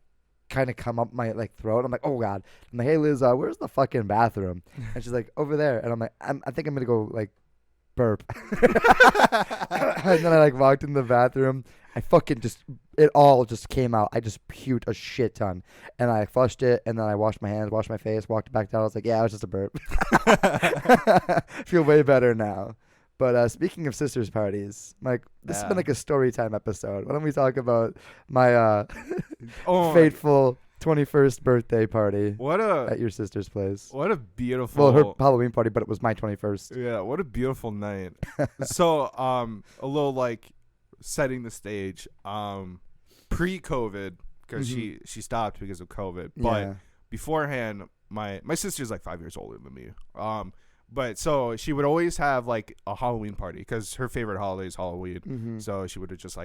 kind of come up my like throat. I'm like, oh god. I'm like, hey Liz, where's the fucking bathroom? And she's like, over there. And I'm like, I think I'm gonna go like burp. And then I like walked in the bathroom. I fucking it all just came out. I just puked a shit ton, and I flushed it, and then I washed my hands, washed my face, walked back down. I was like, yeah, it was just a burp. Feel way better now. But speaking of sisters parties, Mike, this has been like a story time episode. Why don't we talk about my fateful 21st birthday party at your sister's place? What a beautiful. Well, her Halloween party, but it was my 21st. Yeah, what a beautiful night. So, a little like setting the stage. Pre-COVID, because she stopped because of COVID, but beforehand, my sister's like 5 years older than me. But so she would always have like a Halloween party because her favorite holiday is Halloween. So she would just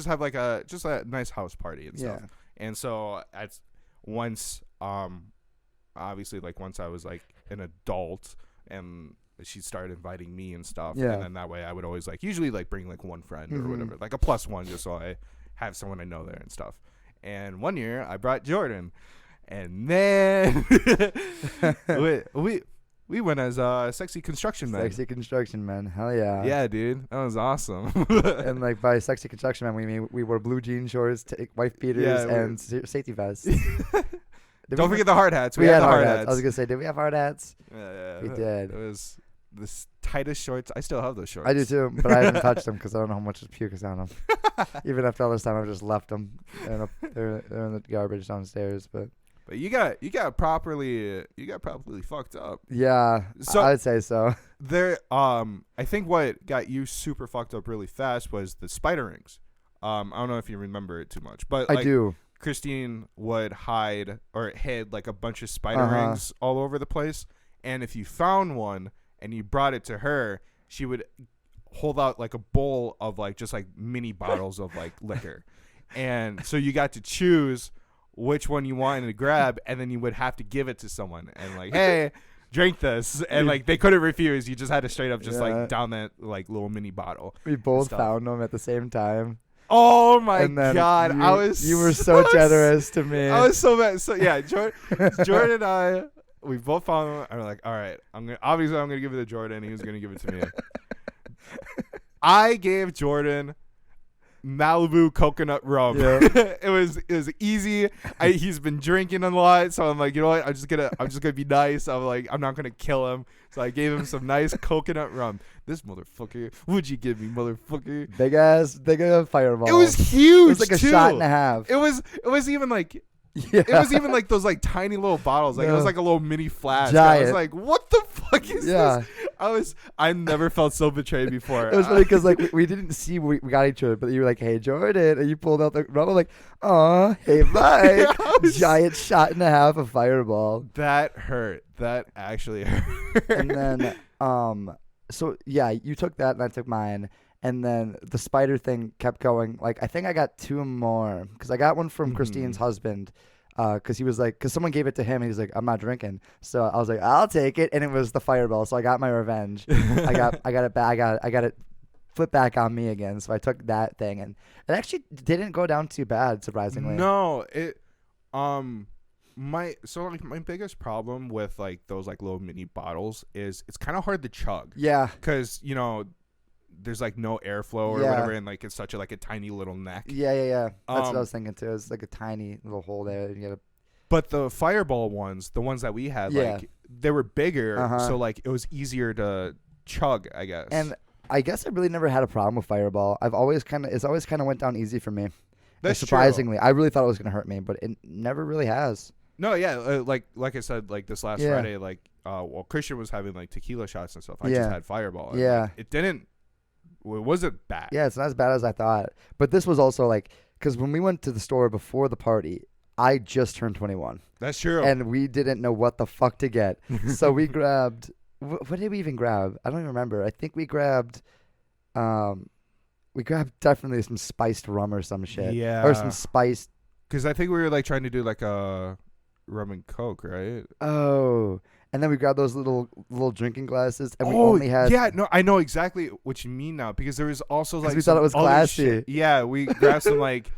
have like a nice house party and stuff. And so once obviously like once I was like an adult and she started inviting me and stuff, and then that way I would always like usually like bring like one friend or whatever, like a +1, just so I have someone I know there and stuff. And one year I brought Jordan, and then we went as Sexy Construction Men. Sexy Construction Men, hell yeah. Yeah, dude, that was awesome. And like by Sexy Construction Men, we wore blue jean shorts, wife beaters, and safety vests. Don't forget the hard hats. We had hard hats. I was gonna say, did we have hard hats? Yeah, we did. It was the tightest shorts. I still have those shorts. I do too, but I haven't touched them because I don't know how much puke is on them. Even after all this time, I've just left them. They're in the garbage downstairs. But you got properly fucked up. Yeah, so I'd say so. There, I think what got you super fucked up really fast was the spider rings. I don't know if you remember it too much, but I do. Christine would hide or hid like a bunch of spider rings all over the place, and if you found one and you brought it to her, she would hold out like a bowl of like just like mini bottles of like liquor, and so you got to choose which one you wanted to grab, and then you would have to give it to someone and like, hey, drink this, and like they couldn't refuse. You just had to straight up just like down that like little mini bottle. We both found them at the same time. Oh my god! You were so generous to me. I was so bad. So yeah, Jordan and I, we both found him. And we're like, all right, I'm gonna give it to Jordan. He was gonna give it to me. I gave Jordan Malibu coconut rum. Yeah. it was easy. He's been drinking a lot, so I'm like, you know what? I'm just gonna be nice. I'm like, I'm not gonna kill him. So I gave him some nice coconut rum. This motherfucker, what'd you give me, motherfucker? Big ass fireball. It was huge. It was like a shot and a half. It was even like. Yeah. It was even like those like tiny little bottles. Like it was like a little mini flask. Giant. I was like, what the fuck? fuck is Yeah. this? I never felt so betrayed before. It was funny because like we didn't see we got each other, but you were like, "Hey Jordan," and you pulled out the rubber like, "Aw, hey Mike." Yeah, I was- Giant shot and a half of Fireball. That hurt. That actually hurt. And then so yeah, you took that and I took mine. And then the spider thing kept going. Like I think I got 2 more because I got one from Christine's husband. Because he was like, because someone gave it to him, and he's like, I'm not drinking. So I was like, I'll take it, and it was the Fireball. So I got my revenge. I got it back. I got it flipped back on me again. So I took that thing, and it actually didn't go down too bad, surprisingly. No, it my biggest problem with like those like little mini bottles is it's kind of hard to chug. Yeah. Because there's like no airflow or Yeah. whatever, and like it's such a tiny little neck. Yeah. That's what I was thinking too. It's like a tiny little hole there. And you gotta, But the Fireball ones, the ones that we had, Yeah. like they were bigger, Uh-huh. so like it was easier to chug, I guess. and I guess I really never had a problem with Fireball. It's always kind of went down easy for me. That's surprisingly, I really thought it was gonna hurt me, but it never really has. No, yeah, like I said, like this last Yeah. Friday, like while Christian was having like tequila shots and stuff, I Yeah. just had Fireball. And, Yeah. like, it wasn't bad. Yeah, it's not as bad as I thought. But this was also like, because when we went to the store before the party, I just turned 21. That's true. And we didn't know what the fuck to get. So we grabbed, what did we even grab? I don't even remember. I think we grabbed definitely some spiced rum or some shit. Yeah. Or some spiced, Because I think we were like trying to do like a rum and coke, right? oh. And then we grabbed those little drinking glasses, and we only had. Yeah, no, I know exactly what you mean now, because there was also like we thought it was other classy. shit. Yeah, we grabbed some like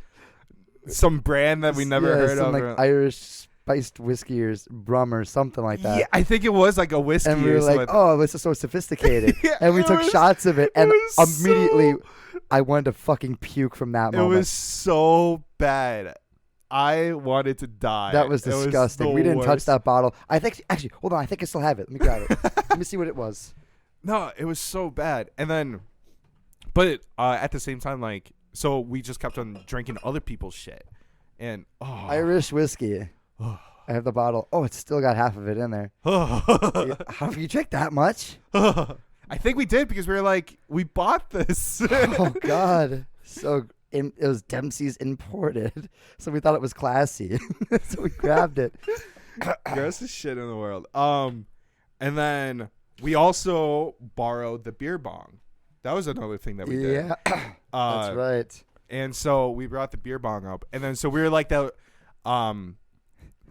some brand that we never yeah, heard some of. like Irish spiced whiskey or rum or something like that. Yeah, I think it was like a whiskey. And we were or like, something. oh, this is so sophisticated. Yeah, and we it took was- shots of it, and was immediately so- I wanted to fucking puke from that It moment. was so bad. I wanted to die. That was It disgusting. the We didn't touch worst. that bottle. I think, actually, hold on. I think I still have it. Let me grab it. Let me see what it was. No, it was so bad. And then, but at the same time, like, so we just kept on drinking other people's shit. And, Irish whiskey. I have the bottle. Oh, it's still got half of it in there. Yeah, how you drank that much? I think we did because we were like, we bought this. Oh, God. So it was Dempsey's imported. So we thought it was classy. So we grabbed it. Grossest shit in the world. And then we also borrowed the beer bong. That was another thing that we did. Yeah. That's right. And so we brought the beer bong up, and then so we were like that.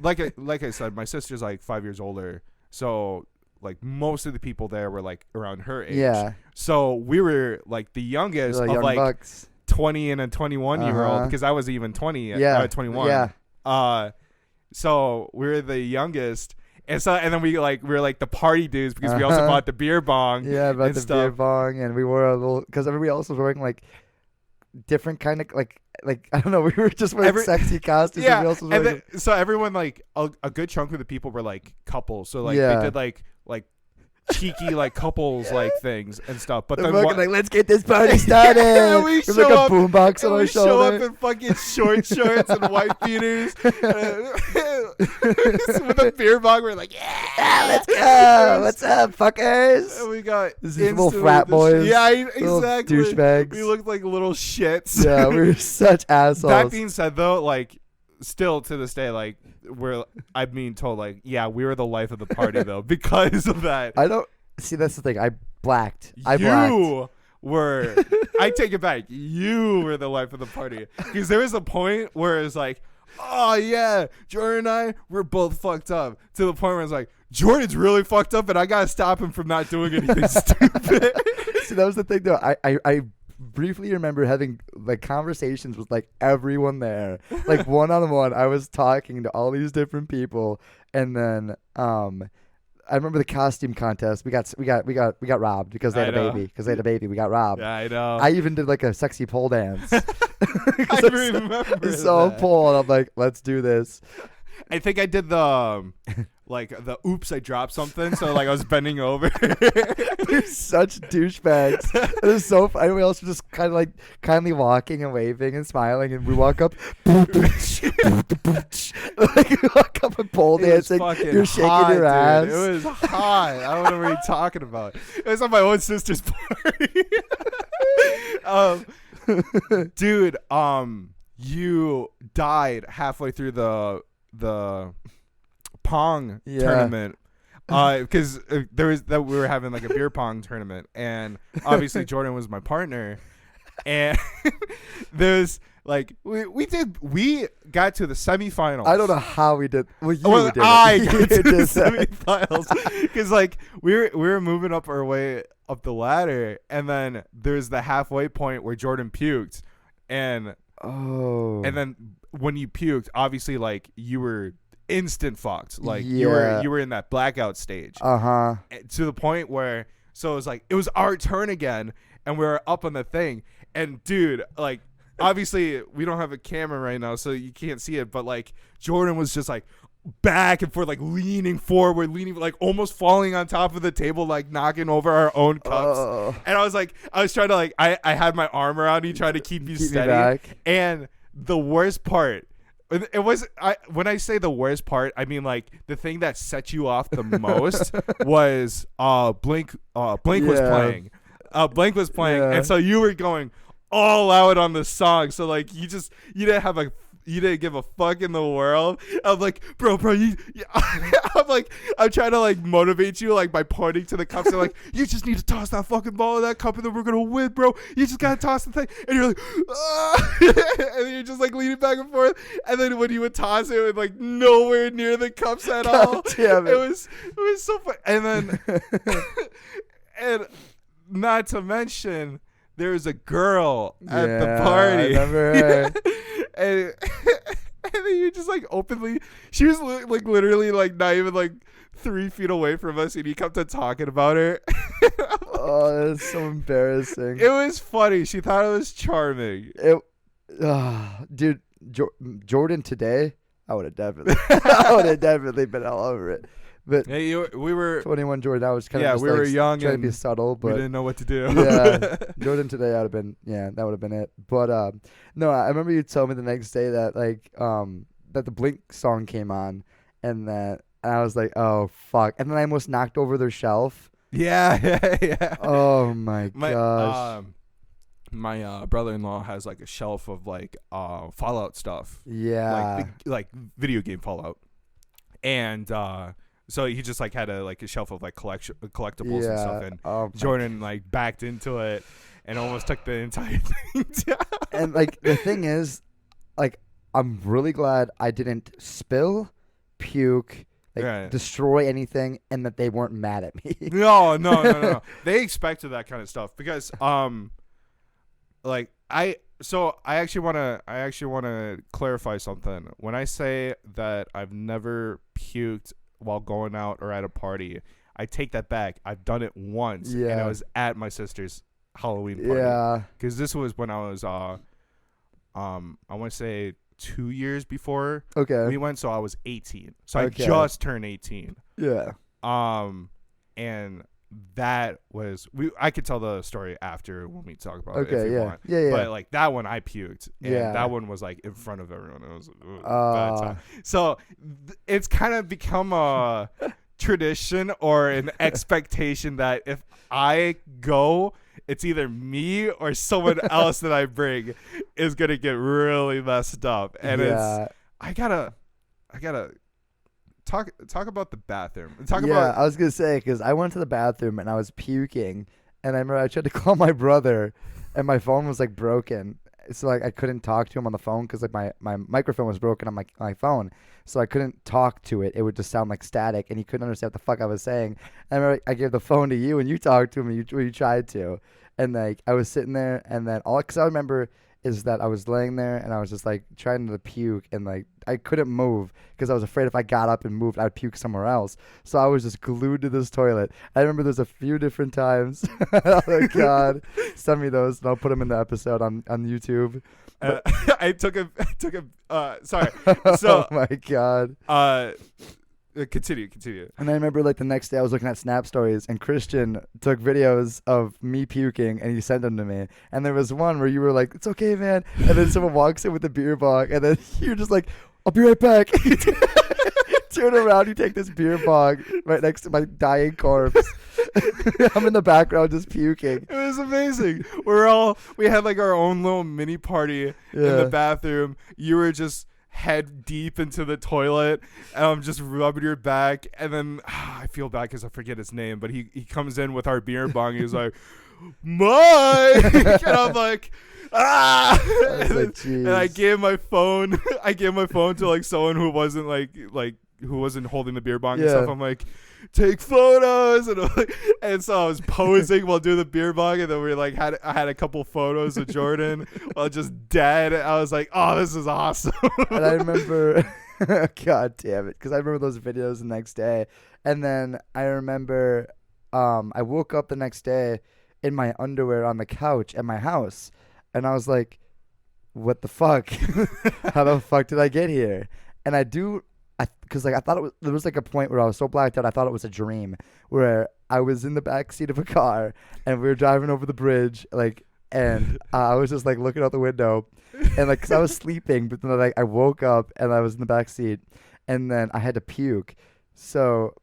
Like I said, my sister's like 5 years older, so like most of the people there were like around her age. Yeah. So we were like the youngest The of young like bucks. 20 and a 21-year-old, Uh-huh. because I was even 20. Yeah. 21. Yeah. So we were the youngest. And then we were like the party dudes because we also Uh-huh. bought the beer bong. Yeah, about and the stuff. beer bong, and we wore a little because everybody else was wearing like different kind of like I don't know. We were just wearing sexy costumes. Yeah, and we also was and wearing then, so everyone like a good chunk of the people were like couples. So like Yeah. they did like cheeky like couples like things and stuff. But the then fucking, one, like, let's get this party started. And we With show like a up- boombox and on our we show up shoulder. in fucking short shorts and white beaters with a beer bong. We're like, yeah, Let's go. What's up, fuckers? And we got These little instantly frat the boys, yeah, Little exactly. douchebags. We looked like little shits. Yeah, we were such assholes. That being said, though, like, still to this day, like, I'm being told, like, yeah, we were the life of the party, though, because of that. I don't see. That's the thing. I blacked. You were, I take it back. You were the life of the party. Because there was a point where it's like, oh, yeah, Jordan and I, we're both fucked up. To the point where it's like, Jordan's really fucked up, and I got to stop him from not doing anything stupid. See, that was the thing, though. I briefly remember having like conversations with like everyone there, like one-on-one. I was talking to all these different people, and then I remember the costume contest. We got robbed because they had I a know. baby. Because they had a baby, we got robbed. Yeah, I know. I even did like a sexy pole dance. I remember So that. pole, and I'm like, let's do this. I think I did the like the oops, I dropped something. So like I was bending over. You're such douchebags. It is so funny. We also just kind of like kindly walking and waving and smiling, and we walk up. Like we walk up and pole dancing. You're shaking hot, your ass. Dude. It was hot. I don't know what you're talking about. It was on my own sister's party. Dude, you died halfway through the pong tournament. Because there was that we were having like a beer pong tournament, and obviously Jordan was my partner, and there's like we got to the semifinals. I don't know how we did. Well, you did. I it. got You to the did that. semifinals because like we were moving up our way up the ladder, and then there's the halfway point where Jordan puked, and then when you puked, obviously like you were instant fucked, like you were in that blackout stage, to the point where so it was our turn again, and we were up on the thing, and dude, like obviously we don't have a camera right now, so you can't see it, but like Jordan was just like back and forth, like leaning forward, like almost falling on top of the table, like knocking over our own cups. And I was trying to like I had my arm around you, trying to keep you steady. And the worst part, it was when I say the worst part, I mean like the thing that set you off the most was Blink was playing. Blink was playing, and so you were going all out on the song. So like you didn't give a fuck in the world. I'm like, bro, I'm trying to like motivate you like by pointing to the cups and like, you just need to toss that fucking ball in that cup and then we're gonna win, bro. You just gotta toss the thing, and you're like, and you're just like leaning back and forth. And then when you would toss it, like nowhere near the cups at all. Damn it. It was so fun. And then, and not to mention, there was a girl at the party. I remember her. And then you just like openly, she was like literally like not even like 3 feet away from us, and you kept on talking about her. Oh, that's so embarrassing. It was funny. She thought it was charming. Dude, Jordan today, I would have definitely been all over it. But hey, we were 21 Jordan. I was kind of we were young trying and to be subtle, but we didn't know what to do. Yeah, Jordan today, I'd have been that would have been it. But no, I remember you told me the next day that like that the Blink song came on, and I was like, oh fuck, and then I almost knocked over their shelf. Yeah. Oh my gosh. My brother-in-law has like a shelf of like Fallout stuff. Yeah. Like video game Fallout, and so he just like had a shelf of like collectibles and stuff, and Jordan like backed into it and almost took the entire thing down. And like the thing is, like I'm really glad I didn't spill, puke, destroy anything, and that they weren't mad at me. No. They expected that kind of stuff because like I actually want to clarify something. When I say that I've never puked while going out or at a party, I take that back. I've done it once, and I was at my sister's Halloween party. Yeah, because this was when I was I want to say 2 years before we went, so I was 18. So I just turned 18. Yeah. And that was I could tell the story after when we talk about it if you want. Yeah. But like that one I puked, and that one was like in front of everyone. It was a bad time. So it's kind of become a tradition or an expectation that if I go, it's either me or someone else that I bring is gonna get really messed up. And it's I gotta talk about the bathroom. I was gonna say, because I went to the bathroom and I was puking, and I remember I tried to call my brother, and my phone was like broken, so like I couldn't talk to him on the phone because like my microphone was broken on my phone, so I couldn't talk to it. It would just sound like static, and he couldn't understand what the fuck I was saying. And I remember I gave the phone to you, and you talked to him, and you tried to, and like I was sitting there, and then because I remember is that I was laying there and I was just like trying to puke, and like I couldn't move because I was afraid if I got up and moved I'd puke somewhere else. So I was just glued to this toilet. I remember there's a few different times. Oh God, send me those and I'll put them in the episode on YouTube. I took a sorry. So oh my God. Continue. And I remember like the next day I was looking at Snap stories and Christian took videos of me puking and he sent them to me. And there was one where you were like, "It's okay, man." And then someone walks in with a beer bong and then you're just like, "I'll be right back." Turn around, you take this beer bong right next to my dying corpse. I'm in the background just puking. It was amazing. We had like our own little mini party in the bathroom. You were just head deep into the toilet, and I'm just rubbing your back, and then I feel bad because I forget his name, but he comes in with our beer bong. He's like, "Mike," and I'm like, "Ah!" And I gave my phone. To like someone who wasn't like who wasn't holding the beer bong and stuff. I'm like, "Take photos," and so I was posing while doing the beer bong, and then I had a couple photos of Jordan while just dead. I was like, "Oh, this is awesome." And I remember, God damn it, because I remember those videos the next day, and then I remember, I woke up the next day in my underwear on the couch at my house, and I was like, "What the fuck? How the fuck did I get here?" And because I thought there was like a point where I was so blacked out I thought it was a dream where I was in the back seat of a car and we were driving over the bridge and I was just like looking out the window and like because I was sleeping, but then like I woke up and I was in the back seat and then I had to puke. So,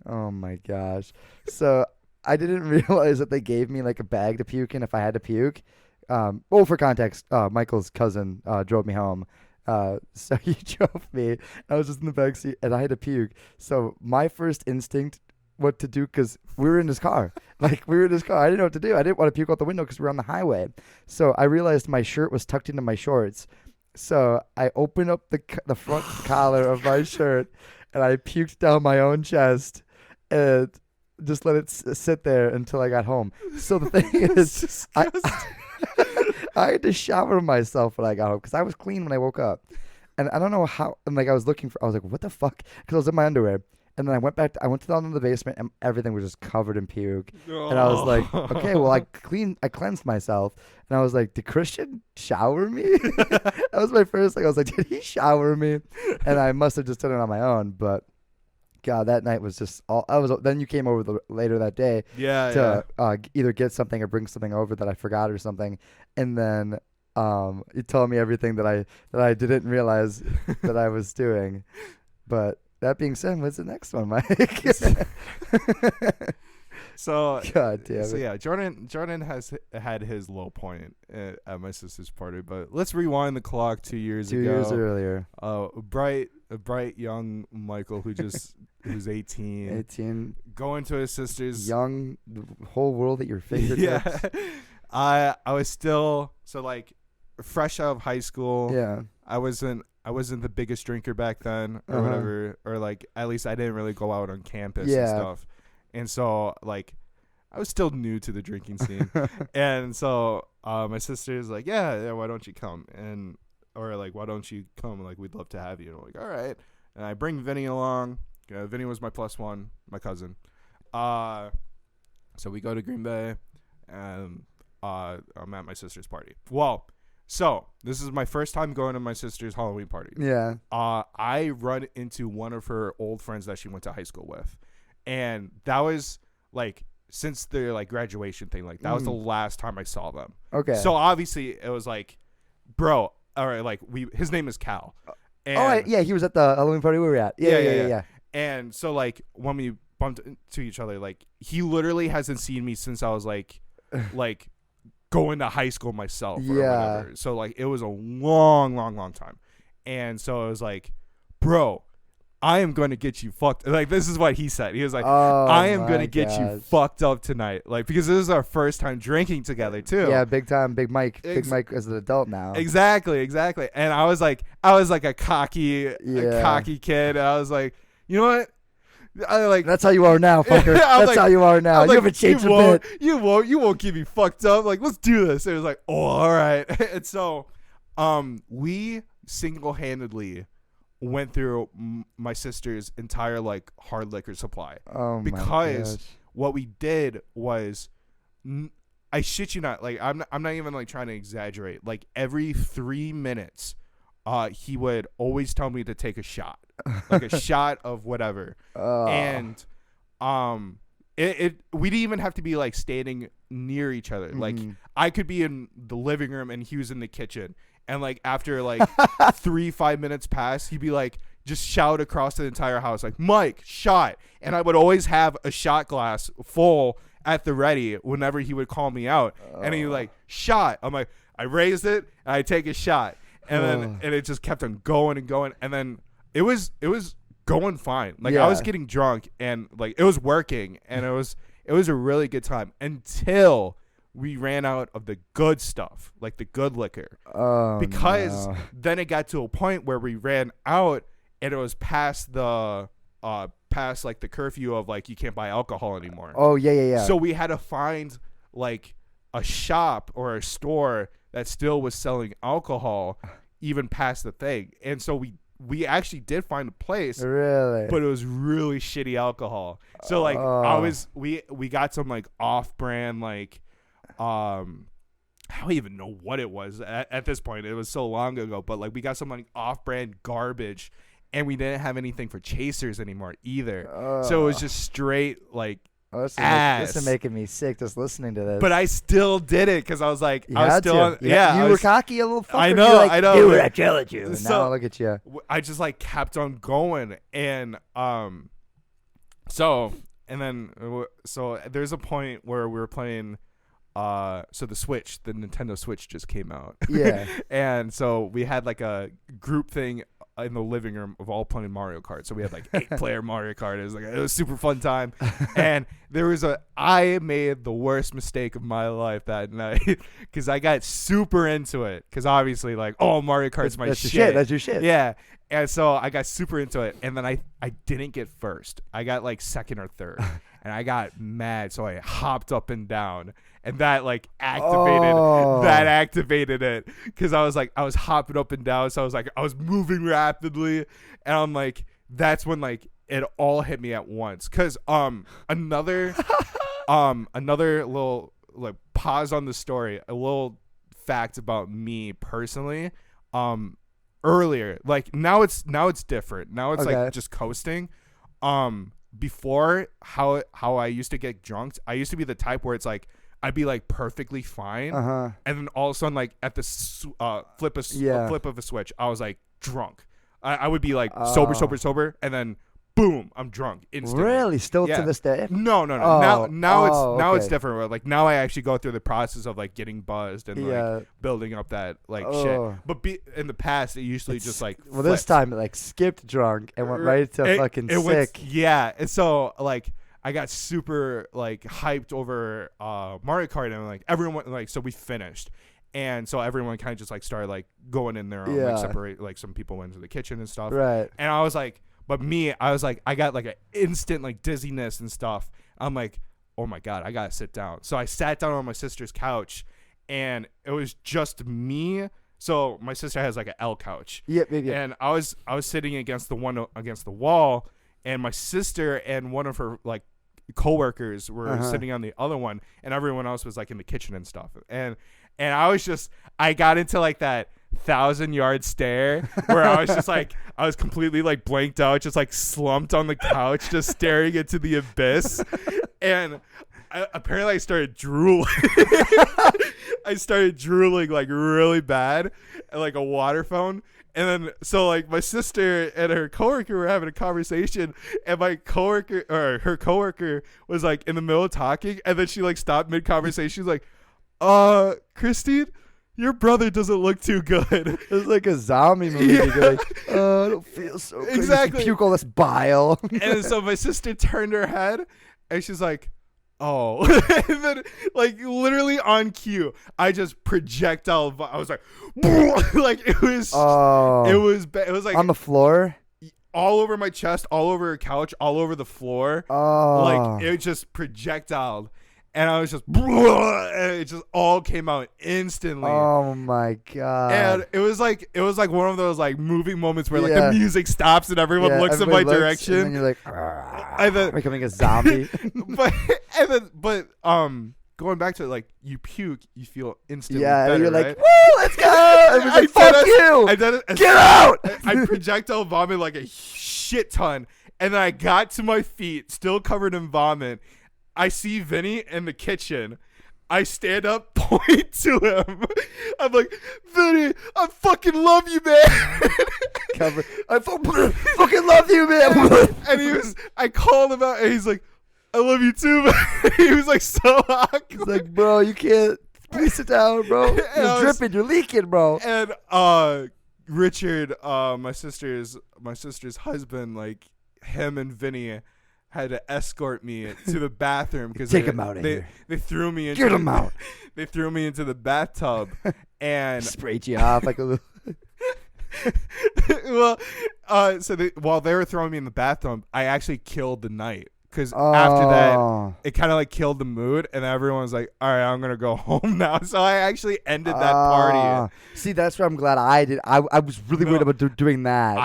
oh my gosh, so I didn't realize that they gave me like a bag to puke in if I had to puke. Well, for context, Michael's cousin drove me home. So he drove me. I was just in the back seat and I had to puke. So my first instinct, what to do, because we were in his car. I didn't know what to do. I didn't want to puke out the window because we were on the highway. So I realized my shirt was tucked into my shorts. So I opened up the front collar of my shirt and I puked down my own chest and just let it sit there until I got home. So the thing is, I had to shower myself when I got home because I was clean when I woke up. And I don't know how, and like I was like, what the fuck? Because I was in my underwear. And then I went down to the basement and everything was just covered in puke. Oh. And I was like, okay, well I cleansed myself. And I was like, did Christian shower me? That was my first thing. I was like, did he shower me? And I must have just done it on my own. But God, that night was just all. Then you came over later that day to either get something or bring something over that I forgot or something, and then you told me everything that I didn't realize that I was doing. But that being said, what's the next one, Mike? So God damn it. So yeah, Jordan has had his low point at my sister's party, but let's rewind the clock 2 years ago. 2 years earlier. A bright young Michael who's 18, going to his sister's young, the whole world at your fingertips. Yeah. I was still fresh out of high school. Yeah. I wasn't the biggest drinker back then or whatever, or at least I didn't really go out on campus and stuff. And so I was still new to the drinking scene. And so my sister's like, yeah, why don't you come? Or why don't you come? We'd love to have you. And I'm like, all right. And I bring Vinny along. Vinny was my plus one, my cousin. So we go to Green Bay, and I'm at my sister's party. Well, so this is my first time going to my sister's Halloween party. Yeah. I run into one of her old friends that she went to high school with, and that was since the graduation thing, that was the last time I saw them. Okay. So obviously it was bro, all right, his name is Cal. And he was at the Halloween party we were at. Yeah. And so when we bumped into each other, he literally hasn't seen me since I was going to high school myself or whatever. So it was a long time. And so it was bro, I am going to get you fucked. This is what he said. He was I am going to get you fucked up tonight. Because this is our first time drinking together too. Yeah, big time. Big Mike. Big Mike as an adult now. Exactly. And I was a cocky kid. And I was like, you know what? That's how you are now, fucker. That's how you are now. You haven't changed a bit. You won't get me fucked up. Let's do this. It was oh, all right. And so, we single-handedly went through my sister's entire hard liquor supply. Oh my because gosh. What we did was, I shit you not, I'm not even trying to exaggerate. Every 3 minutes, he would always tell me to take a shot, like a shot of whatever. And we didn't even have to be like standing near each other. Like I could be in the living room and he was in the kitchen, and like after like 3-5 minutes pass, he'd be like just shout across the entire house like, Mike, shot. And I would always have a shot glass full at the ready whenever he would call me out. And he'd like, shot. I'm like, I raised it and I take a shot. And then and it just kept on going and going. And then it was going fine. Like I was getting drunk and like it was working, and it was a really good time until we ran out of the good stuff, like the good liquor. Because then it got to a point where we ran out and it was past the like the curfew of like you can't buy alcohol anymore. Oh yeah. So we had to find like a shop or a store that still was selling alcohol even past the thing. And so we actually did find a place, really, but it was really shitty alcohol. So like we got some like off-brand like I don't even know what it was at this point. It was so long ago, but like we got some like off-brand garbage, and we didn't have anything for chasers anymore either. So it was just straight like ass. This is making me sick just listening to this. But I still did it because I was like, you I was had still to. on, yeah. You were cocky, a little fucker. I know, You're like, I know. Do what I tell you. And So- now look at you. I just like kept on going, and so there's a point where we were playing so the Nintendo Switch just came out. Yeah. And so we had like a group thing in the living room of all playing Mario Kart. So we had like 8-player Mario Kart. It was a super fun time. And I made the worst mistake of my life that night because I got super into it. Because obviously like, oh, Mario Kart's my That's shit. your shit. That's your shit. Yeah. And so I got super into it. And then I didn't get first. I got like second or third. And I got mad. So I hopped up and down. And that like activated it because I was hopping up and down. So I was moving rapidly, and I'm like, that's when like it all hit me at once. Cause another little like pause on the story, a little fact about me personally. Earlier, like now it's different. Now it's like just coasting. Before how I used to get drunk, I used to be the type where it's like I'd be like perfectly fine, and then all of a sudden, like at the flip of a switch, I was like drunk. I would be like sober, and then boom, I'm drunk instantly. Really, still to this day? No. Now it's different. Like now I actually go through the process of like getting buzzed and like building up that like shit. But in the past, it usually just like this time it like skipped drunk and went right to fucking sick. And so like I got super like hyped over Mario Kart, and like everyone like, so we finished. And so everyone kind of just like started like going in there, like separate, like some people went to the kitchen and stuff. Right. And I was like, but me, I was like, I got like an instant like dizziness and stuff. I'm like, oh my God, I gotta sit down. So I sat down on my sister's couch, and it was just me. So my sister has like an L couch. Yep. And I was sitting against the wall, and my sister and one of her like coworkers were sitting on the other one, and everyone else was like in the kitchen and stuff. And I got into like that 1,000-yard stare where I was just like, I was completely like blanked out, just like slumped on the couch, just staring into the abyss. And apparently I started drooling. I started drooling like really bad, like a water fountain. And then, so like my sister and her coworker were having a conversation, and my coworker or her coworker was like in the middle of talking, and then she like stopped mid conversation. She's like, Christine, your brother doesn't look too good. It's like a zombie movie. Yeah. Like, I don't feel so good. Exactly. Puke all this bile. And so my sister turned her head, and she's like, oh. And then, like, literally on cue, I just projectile. I was like, like it was like on the floor, all over my chest, all over her couch, all over the floor. Like it just projectiled. And I was just, and it just all came out instantly. Oh my God! And it was like one of those like moving moments where like the music stops and everyone looks in my direction. And then you're like, becoming a zombie. but going back to it, like you puke, you feel instantly Yeah, better, you're like, right? woo, let's go. And was like, fuck you. I did it. Get out. I projectile vomit like a shit ton, and then I got to my feet, still covered in vomit. I see Vinny in the kitchen. I stand up, point to him. I'm like, Vinny, I fucking love you, man. I fucking love you, man. And I called him out, and he's like, I love you too, man. He was like so awkward. He's like, bro, you can't. Please sit down, bro. You're dripping. You're leaking, bro. And Richard, my sister's husband, like him and Vinny had to escort me to the bathroom because Take him out of here. They threw me into Get him out. They threw me into the bathtub and Sprayed you off like a little. well, while they were throwing me in the bathtub, I actually killed the night. Because after that, it kind of like killed the mood, and everyone was like, "All right, I'm gonna go home now." So I actually ended that party. See, that's what I'm glad I did. I was really worried about doing that.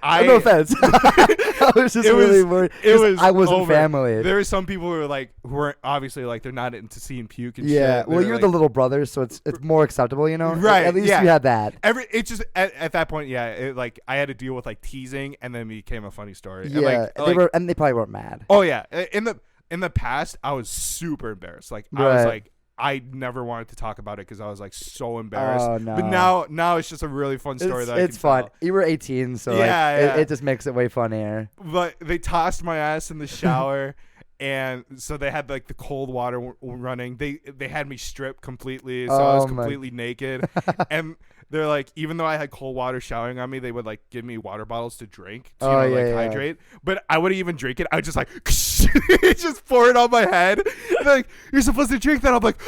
No offense. I was just really worried. I wasn't family. There were some people who weren't obviously like they're not into seeing puke and shit. Yeah, well, you're the little brother, so it's more acceptable, you know. Right. At least you had that. It just at that point, yeah. I had to deal with like teasing, and then it became a funny story. Yeah, and they probably weren't mad. Oh yeah. In the past, I was super embarrassed. Like I was like, I never wanted to talk about it because I was like so embarrassed. Oh, no. But now it's just a really fun story it's fun. You were 18, so it just makes it way funnier. But they tossed my ass in the shower. And so they had like the cold water running. They had me stripped completely, so I was completely naked. And they're like, even though I had cold water showering on me, they would like give me water bottles to drink to hydrate. But I wouldn't even drink it. I would just like just pour it on my head. And they're like, you're supposed to drink that. I'm like,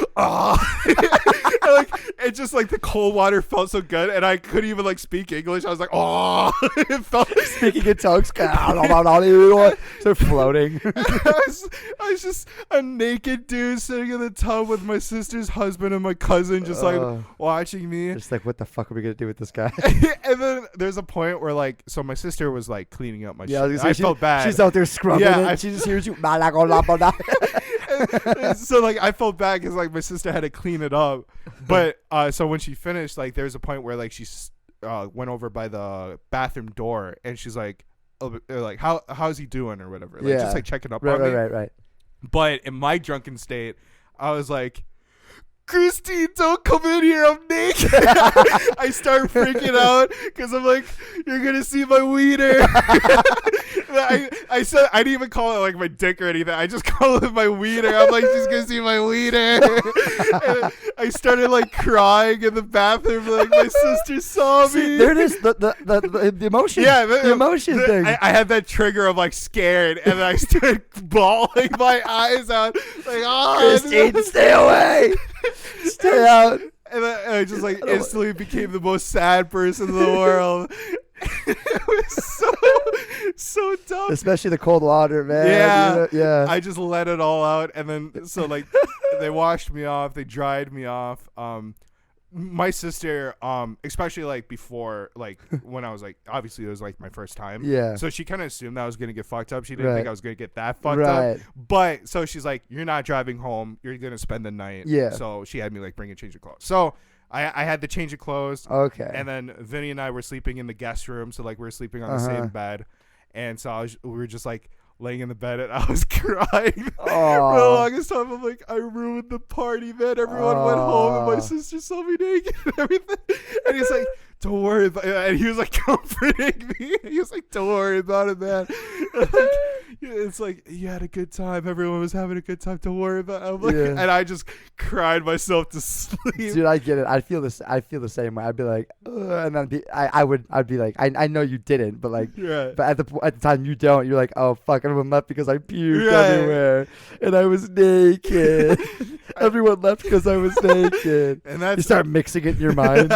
like it just like the cold water felt so good, and I couldn't even like speak English. I was like, it felt speaking in tongues. They're floating. I was just a naked dude sitting in the tub with my sister's husband and my cousin just like watching me. Just like, what the fuck are we gonna do with this guy? And then there's a point where like, so my sister was like cleaning up my shit. I felt bad. She's out there scrubbing it. And she just hears you. So like I felt bad because like my sister had to clean it up. But so when she finished, like there's a point where like she went over by the bathroom door and she's like, like how's he doing or whatever, like just like checking up on me. Right. But in my drunken state, I was like, Christine, don't come in here, I'm naked. I start freaking out because I'm like, you're gonna see my wiener. I said I didn't even call it like my dick or anything. I just call it my wiener. I'm like, she's gonna see my wiener. And I started like crying in the bathroom, like my sister saw me. See, there it is, the emotion. Yeah, the emotion thing. I had that trigger of like scared, and then I started bawling my eyes out, like, Christine, stay away. Stay out. And then I just like instantly became the most sad person in the world. It was so dumb. Especially the cold water, man. Yeah. Yeah. I just let it all out, and then so like they washed me off, they dried me off. My sister, especially like before, like when I was like, obviously it was like my first time. Yeah. So she kind of assumed that I was gonna get fucked up. She didn't think I was gonna get that fucked up. But so she's like, you're not driving home. You're gonna spend the night. Yeah. So she had me like bring a change of clothes. So I had the change of clothes. Okay. And then Vinny and I were sleeping in the guest room, so like we were sleeping on the same bed, and so we were just like laying in the bed, and I was crying for the longest time. I'm like, I ruined the party, man. Everyone went home, and my sister saw me naked and everything. And he's like, don't worry about it. And he was like comforting me. He was like, don't worry about it, man. Like, it's like, you had a good time. Everyone was having a good time. Don't worry about it. I'm like, and I just cried myself to sleep. Dude, I get it. I feel the same way. I'd be like, and then I'd be like, I know you didn't, but like, but at the time you don't. You're like, oh fuck, everyone left because I puked everywhere, and I was naked. Everyone left because I was naked. And you start mixing it in your mind.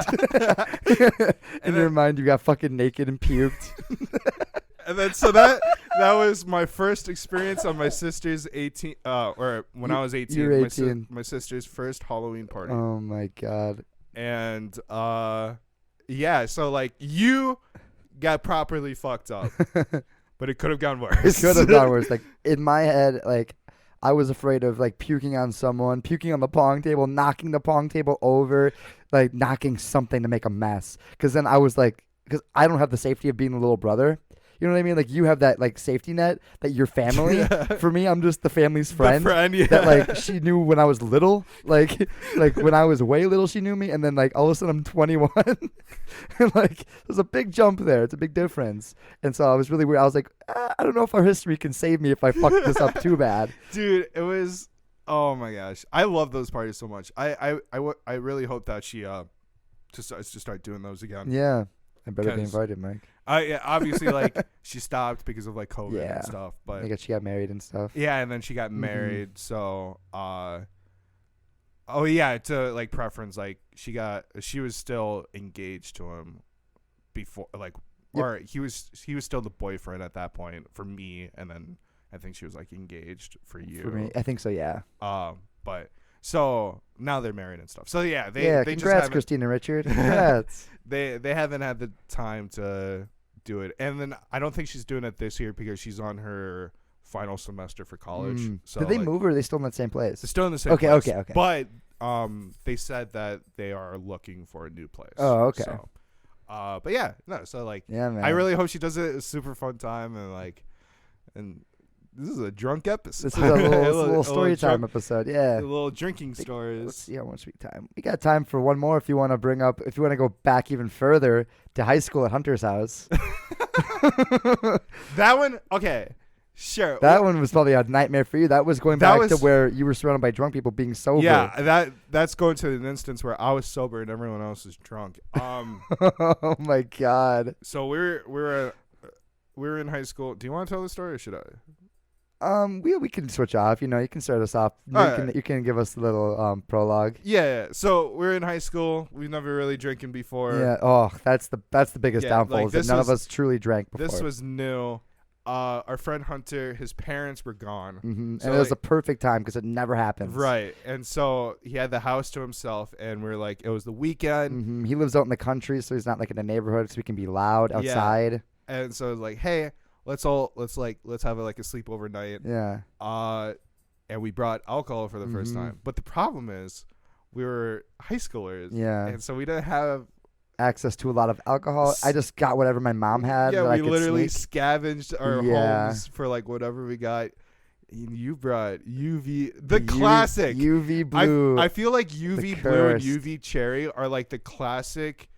In your mind, you got fucking naked and puked. And then so that was my first experience on my sister's 18 or when I was 18, You're 18. My sister's first Halloween party. Oh my god. And so like you got properly fucked up. But it could have gone worse. It could have gone worse. Like in my head, like I was afraid of like puking on someone, puking on the pong table, knocking the pong table over, like knocking something to make a mess. Because then I was like, because I don't have the safety of being the little brother. You know what I mean? Like you have that like safety net that your family. For me, I'm just the family's friend. The friend, yeah. That like she knew when I was little, like when I was way little, she knew me, and then like all of a sudden I'm 21, and like there's a big jump there. It's a big difference, and so I was really weird. I was like, I don't know if our history can save me if I fuck this up too bad. Dude, it was. Oh my gosh, I love those parties so much. I really hope that she to start doing those again. Yeah, I better be 'Cause- invited, Mike. Yeah, obviously like she stopped because of like COVID Yeah. and stuff, but I guess she got married and stuff. yeah, and then she got Mhm. married. So, oh yeah, to like preference, like she was still engaged to him before, like, Yep. or he was still the boyfriend at that point for me, and then I think she was like engaged for you. For me, I think so. Yeah. But so now they're married and stuff. So yeah, they Yeah. just Congrats, haven't, Christina Richard. Congrats. they haven't had the time to do it, and then I don't think she's doing it this year because she's on her final semester for college. So Did they like, move or are they still in that same place? They're still in the same Okay, place. okay. But they said that they are looking for a new place. Oh, okay. So, but yeah, no. So like, Yeah, man. I really hope she does it. It's a super fun time, and this is a drunk episode. This is a little story time drunk- episode. Yeah. A little drinking Let's stories. see how much we time. We got time for one more if you want to bring up, if you want to go back even further to high school at Hunter's house. That one, okay, sure. That one was probably a nightmare for you. That was going That back to was- where you were surrounded by drunk people being sober. Yeah, that's going to an instance where I was sober and everyone else is drunk. Oh my God. So we were in high school. Do you want to tell the story or should I? We can switch off. You know, you can start us off. Alright. You can give us a little prologue. Yeah. So we're in high school. We've never really drinking before. Yeah. Oh, that's the biggest Yeah, downfall like, is that this none was- of us truly drank before. This was new. Our friend Hunter, his parents were gone. hmm So and it was like- a perfect time because it never happens. Right. And so he had the house to himself, and we're like, it was the weekend. hmm He lives out in the country, so he's not like in a neighborhood, so we can be loud Yeah. outside. And so like, hey, let's have like a sleepover night. Yeah. And we brought alcohol for the first Mhm. time. But the problem is, we were high schoolers. Yeah. And so we didn't have. Access to a lot of alcohol. I just got whatever my mom had. Yeah, that I we could literally sneak. scavenged our Yeah. homes for like whatever we got. And you brought UV, the classic. UV blue. I feel like UV blue and cursed. UV cherry are like the classic.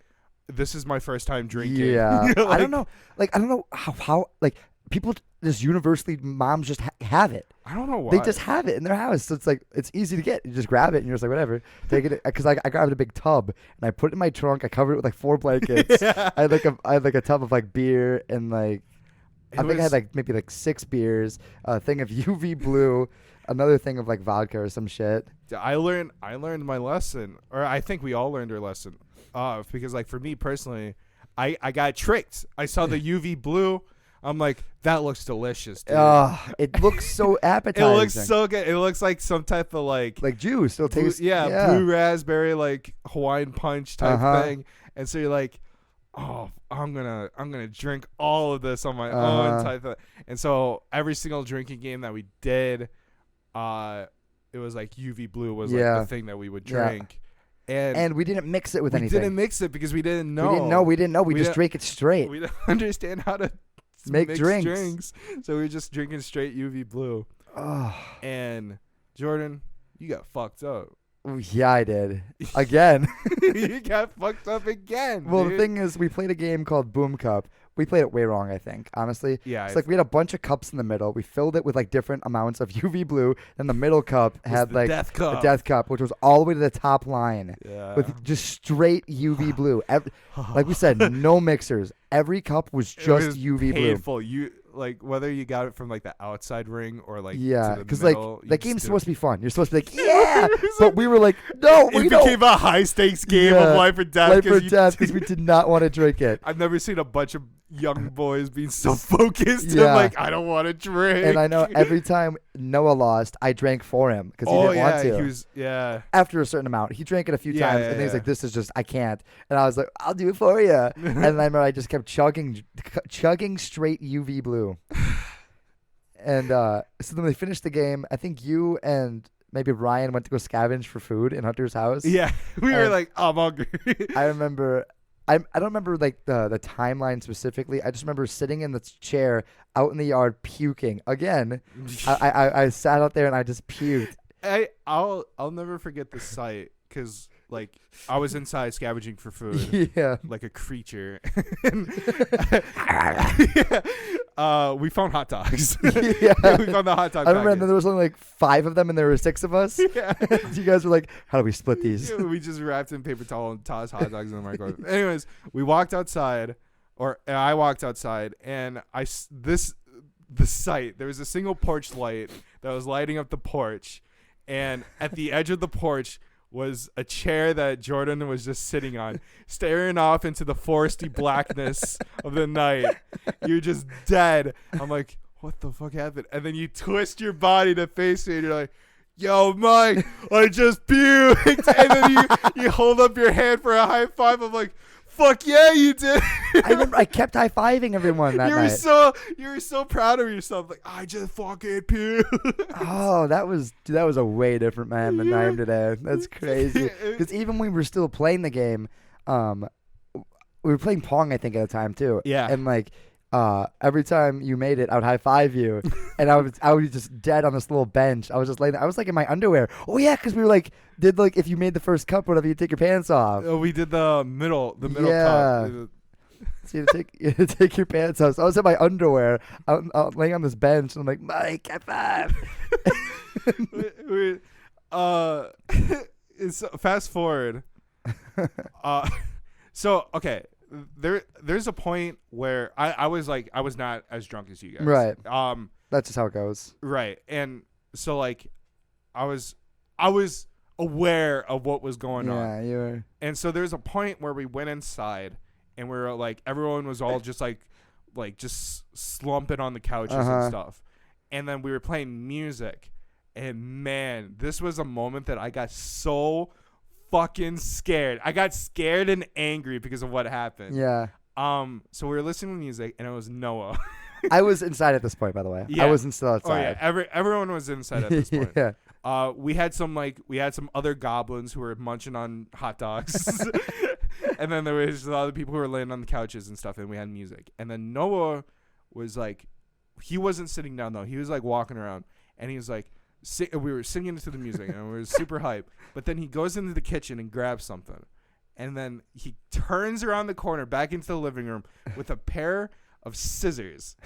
This is my first time drinking. Yeah. I Like, don't know. Like I don't know how like people just universally moms just have it. I don't know why. They just have it in their house. So it's like it's easy to get. You just grab it and you're just like whatever. Take it because I grabbed a big tub and I put it in my trunk. I covered it with like 4 blankets. Yeah. I had like a tub of like beer and like I think I had like maybe like 6 beers, a thing of UV blue, another thing of like vodka or some shit. I learned my lesson, or I think we all learned our lesson. Because like for me personally, I got tricked. I saw the UV blue. I'm like, that looks delicious, dude. It looks so It appetizing. looks so good. It looks like some type of like juice. It'll blue, taste blue raspberry, like Hawaiian punch type Uh-huh. thing. And so you're like, oh, I'm gonna drink all of this on my Uh-huh. own type of. And so every single drinking game that we did, it was like UV blue was like Yeah. the thing that we would Yeah. drink. And And we didn't mix it with we anything. didn't mix it because we didn't know. We didn't know. We We just didn't- drank it straight. We didn't understand how to Make mix drinks. So we were just drinking straight UV blue. Oh, And Jordan, you got fucked up. yeah, I did. Again. You got fucked up again. Well, dude. the thing is, we played a game called Boom Cup. We played it way wrong, I think, honestly. yeah, It's like we had a bunch of cups in the middle. We filled it with like different amounts of UV blue. And the middle cup it was had the like death a cup. death cup, which was all the way to the top line Yeah. with just straight UV blue. Like we said, no mixers. Every cup was It just was UV blue. painful. You like whether you got it from like the outside ring or like Yeah, because because like that game's supposed to be fun. You're supposed to be like, yeah, but we were like, no, it we don't. became a high stakes game Yeah, of life or death. Life or 'cause you- death because we did not want to drink it. I've never seen a bunch of young boys being so focused. Yeah. And like I don't want to drink. And I know every time Noah lost, I drank for him because he oh didn't yeah, want to. he was yeah. After a certain amount, he drank it a few Yeah, times, yeah, and then he's yeah. like, "This is just I can't." And I was like, "I'll do it for you." And I remember I just kept chugging straight UV blue. And so then we finished the game. I think you and maybe Ryan went to go scavenge for food in Hunter's house. Yeah, we were And like, I'm hungry. I remember. I don't remember like the timeline specifically. I just remember sitting in the chair out in the yard puking again. I sat out there and I just puked. I'll never forget the sight because like I was inside scavenging for food. Yeah. Like a creature. We found hot dogs. Yeah. We found the hot dog I remember package. there was only like 5 of them and there were 6 of us. Yeah. You guys were like, how do we split these? We just wrapped in paper towel and tossed hot dogs in the microwave. Anyways, we walked outside, and I walked outside, and the site. There was a single porch light that was lighting up the porch, and at the edge of the porch was a chair that Jordan was just sitting on, staring off into the foresty blackness of the night. You're just dead. I'm like, what the fuck happened? And then you twist your body to face me, and you're like, yo, Mike, I just puked. And then you hold up your hand for a high five. I'm like, fuck yeah, you did. I remember I kept high-fiving everyone that night. You were so proud of yourself. Like, I just fucking puked. Oh, that was a way different man than I am today. That's crazy. Because even when we were still playing the game, we were playing Pong, I think, at the time too. Yeah. And like, every time you made it, I would high five you, and I was just dead on this little bench. I was just laying there. I was like in my underwear. Oh yeah, because we were like if you made the first cup, whatever, you take your pants off. Oh, we did the middle Yeah. cup. So you had to take your pants off. So I was in my underwear, out laying on this bench, and I'm like, Mike, high five. It's fast forward. So okay, there's a point where I was not as drunk as you guys. Right. That's just how it goes. Right. And so like I was aware of what was going on. Yeah, you were. And so there's a point where we went inside and we were like everyone was all just like just slumping on the couches and stuff. And then we were playing music. And man, this was a moment that I got so fucking scared. I got scared and angry because of what happened. Yeah. So we were listening to music and it was Noah. I was inside at this point, by the way. Yeah. I wasn't still outside. Oh yeah, everyone was inside at this point. Yeah. We had some other goblins who were munching on hot dogs. And then there was a lot of people who were laying on the couches and stuff, and we had music. And then Noah was like, he wasn't sitting down though. He was like walking around, and he was like, we were singing to the music, and we were super hype. But then he goes into the kitchen and grabs something, and then he turns around the corner back into the living room with a pair of scissors.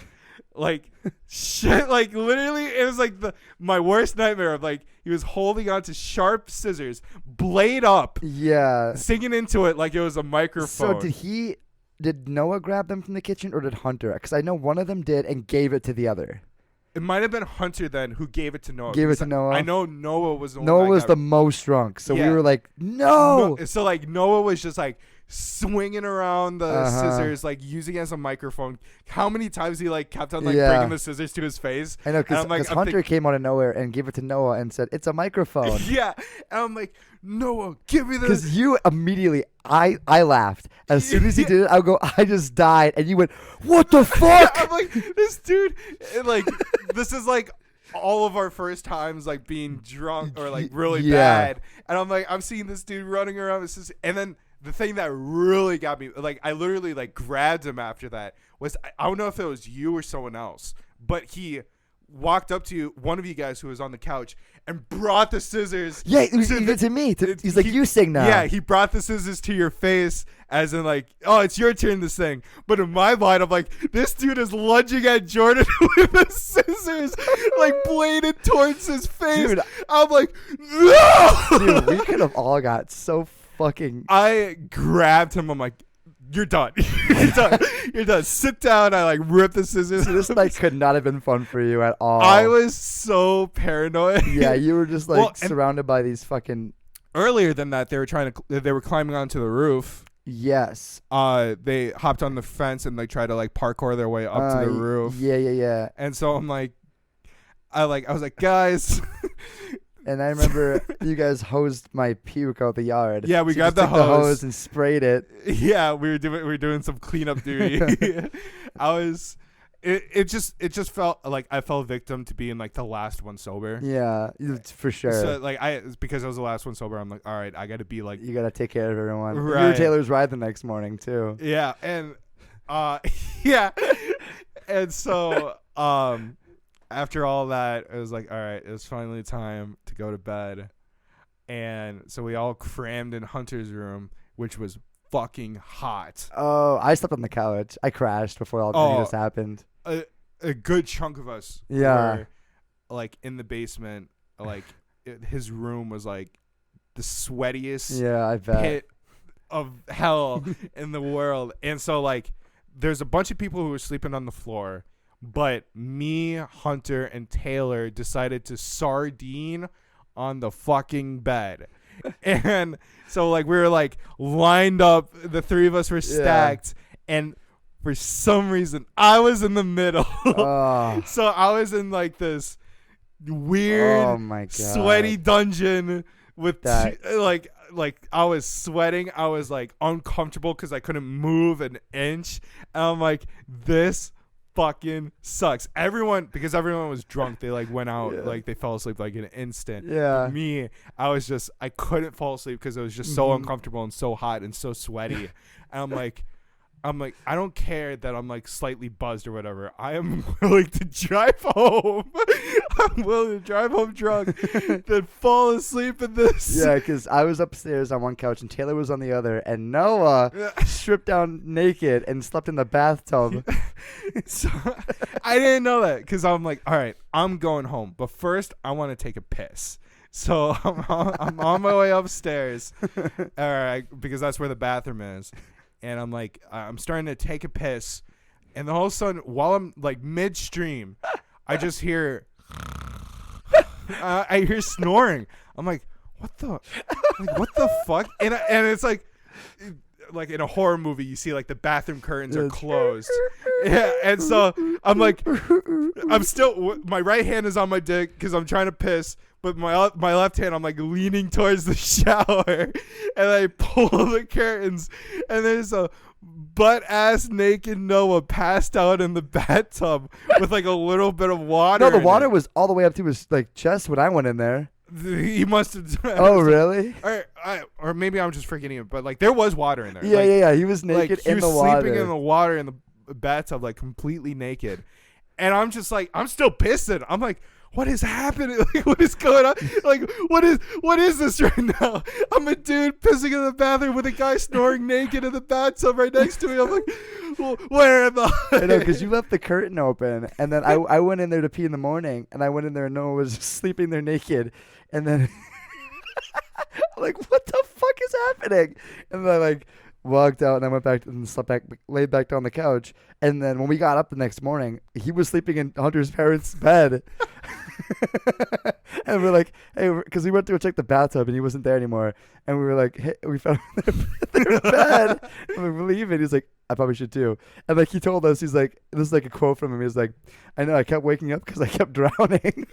Like shit, like literally it was like my worst nightmare of like he was holding on to sharp scissors, blade up, Yeah. singing into it like it was a microphone. So did Noah grab them from the kitchen or did Hunter? Because I know one of them did and gave it to the other. It might have been Hunter then who gave it to Noah. Gave it because to Noah? I know Noah was the one. Noah that was got the most drunk, so Yeah. we were like, no. So like Noah was just like swinging around the Uh-huh. scissors, like using it as a microphone. How many times he like kept on like Yeah. bringing the scissors to his face? I know, And because I'm like- I'm Hunter came out of nowhere and gave it to Noah and said, it's a microphone. Yeah, and I'm like, Noah, give me this. Because you immediately, I laughed. As soon as he did it, I go, I just died. And you went, what the fuck? I'm like, this dude, and, like, this is like all of our first times like being drunk or like really Yeah. bad, and I'm like, I'm seeing this dude running around, and then the thing that really got me, like, I literally like grabbed him after that was I don't know if it was you or someone else, but he walked up to you, one of you guys who was on the couch, and brought the scissors. Yeah, he to did it to me. it- He's like, he- you sing now. Yeah, he brought the scissors to your face, as in like, oh, it's your turn to sing. But in my mind, I'm like, this dude is lunging at Jordan with the scissors, like bladed towards his face. Dude. I'm like, no. Dude, we could have all got so fucking. I grabbed him. I'm like, you're done. You're done. You're done. Sit down. I like ripped the scissors. This night could not have been fun for you at all. I was so paranoid. Yeah, you were just like Well, and- surrounded by these fucking. Earlier than that, they were climbing onto the roof. Yes. They hopped on the fence and like tried to like parkour their way up to the roof. Yeah. And so I'm like, I was like, guys. And I remember you guys hosed my puke out the yard. Yeah, we So you grabbed just the took hose. and sprayed it. Yeah, we were doing some cleanup duty. it just felt like I fell victim to being like the last one sober. Yeah, for sure. So like because I was the last one sober, I'm like, all right, I got to be like, You gotta take care of everyone. Right. You were Taylor's ride the next morning too. yeah, and yeah, and so after all that, it was like, all right, it was finally time to go to bed, and so we all crammed in Hunter's room, which was fucking hot. Oh, I slept on the couch. I crashed before all any of this happened. A good chunk of us Yeah. were like in the basement, like his room was like the sweatiest Yeah, I bet. pit of hell in the world. And so like there's a bunch of people who were sleeping on the floor, but me, Hunter, and Taylor decided to sardine on the fucking bed. And so like we were like lined up, the three of us were stacked, and for some reason I was in the middle. Oh, So I was in like this weird oh my god. sweaty dungeon with That- like I was sweating. I was like uncomfortable because I couldn't move an inch. And I'm like, this fucking sucks. Because everyone was drunk, they like went out, Yeah. like they fell asleep like in an instant. Yeah. Me, I couldn't fall asleep because it was just so Mhm. uncomfortable and so hot and so sweaty. And I'm like, I don't care that I'm like slightly buzzed or whatever. I am willing to drive home. I'm willing to drive home drunk than fall asleep in this. Yeah, because I was upstairs on one couch and Taylor was on the other, and Noah stripped down naked and slept in the bathtub. So I didn't know that because I'm like, all right, I'm going home, but first I want to take a piss. So I'm on my way upstairs, all right, because that's where the bathroom is. And I'm like, I'm starting to take a piss, and then all of a sudden, while I'm like midstream, I just hear, I hear snoring. I'm like, what the fuck? And it's like in a horror movie, you see like the bathroom curtains are closed. Yeah, and so I'm like, I'm still, my right hand is on my dick because I'm trying to piss. But my left hand, I'm like leaning towards the shower, and I pull the curtains, and there's a butt-ass naked Noah passed out in the bathtub with like a little bit of water. No, the in water it. was all the way up to his like chest when I went in there. He must have. Oh, really? Or maybe I'm just forgetting it, but like there was water in there. Yeah, like, yeah. He was like, naked he in was the water. sleeping in the water in the bathtub, like completely naked. And I'm just like, I'm still pissing. I'm like, what is happening? Like, what is going on? Like, what is this right now? I'm a dude pissing in the bathroom with a guy snoring naked in the bathtub right next to me. I'm like, well, where am I? I know, because you left the curtain open, and then I went in there to pee in the morning, and I went in there and Noah was sleeping there naked, and then I'm like, what the fuck is happening? And then I like walked out and I went back and slept back, laid back down on the couch, and then when we got up the next morning, he was sleeping in Hunter's parents' bed. And we're like, hey, because we went to go check the bathtub and he wasn't there anymore, and we were like, hey, we found him in their bed. And we're leaving. He's like, I probably should too. And like he told us, he's like, this is like a quote from him. He's like, I know I kept waking up because I kept drowning.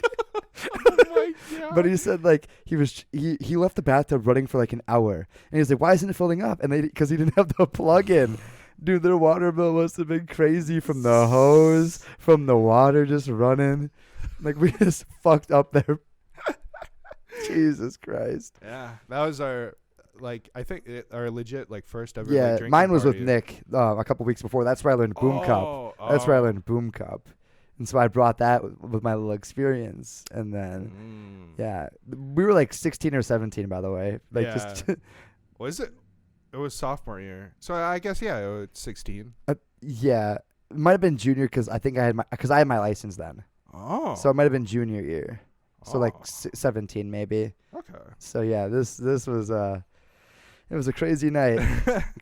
Oh my God. But he said like he left the bathtub running for like an hour, and he's like, why isn't it filling up? And because he didn't have the plug in. Dude, their water bill must have been crazy from the hose, from the water just running. Like we just fucked up there. Jesus Christ. Yeah, that was our, like, I think our legit like first ever. Yeah, like, drinking mine was party. with Nick a couple weeks before. That's where I learned Boom Cup. That's where I learned Boom Cup. And so I brought that with my little experience. And then, yeah, we were like 16 or 17, by the way. Like Yeah. just Was it? It was sophomore year. So I guess, yeah, it was 16. yeah, it might have been junior because I think I had my license then. Oh. So it might have been junior year. So like Oh. 17 maybe. Okay. So yeah, this was it was a crazy night.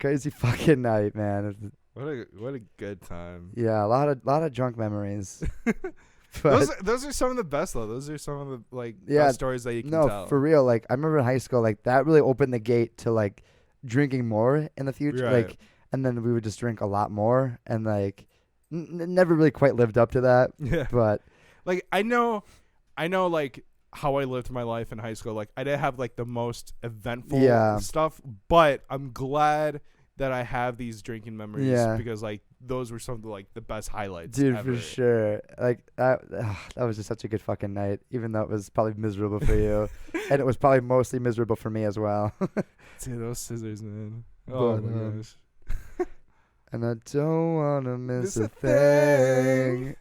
Crazy fucking night, man. What a good time. Yeah, a lot of drunk memories. But Those are some of the best though. Those are some of the like Yeah, best stories that you can no, tell. for real. Like I remember in high school, like that really opened the gate to like drinking more in the future. Right. Like, and then we would just drink a lot more, and like never really quite lived up to that. Yeah. But Like I know like how I lived my life in high school. Like I didn't have like the most eventful Yeah. stuff, but I'm glad that I have these drinking memories Yeah. because like those were some of the, like the best highlights, Dude, ever. for sure. Like that was just such a good fucking night, even though it was probably miserable for you. And it was probably mostly miserable for me as well. Dude, those scissors, man. Oh But, my gosh. And I don't wanna miss Miss a a thing. thing.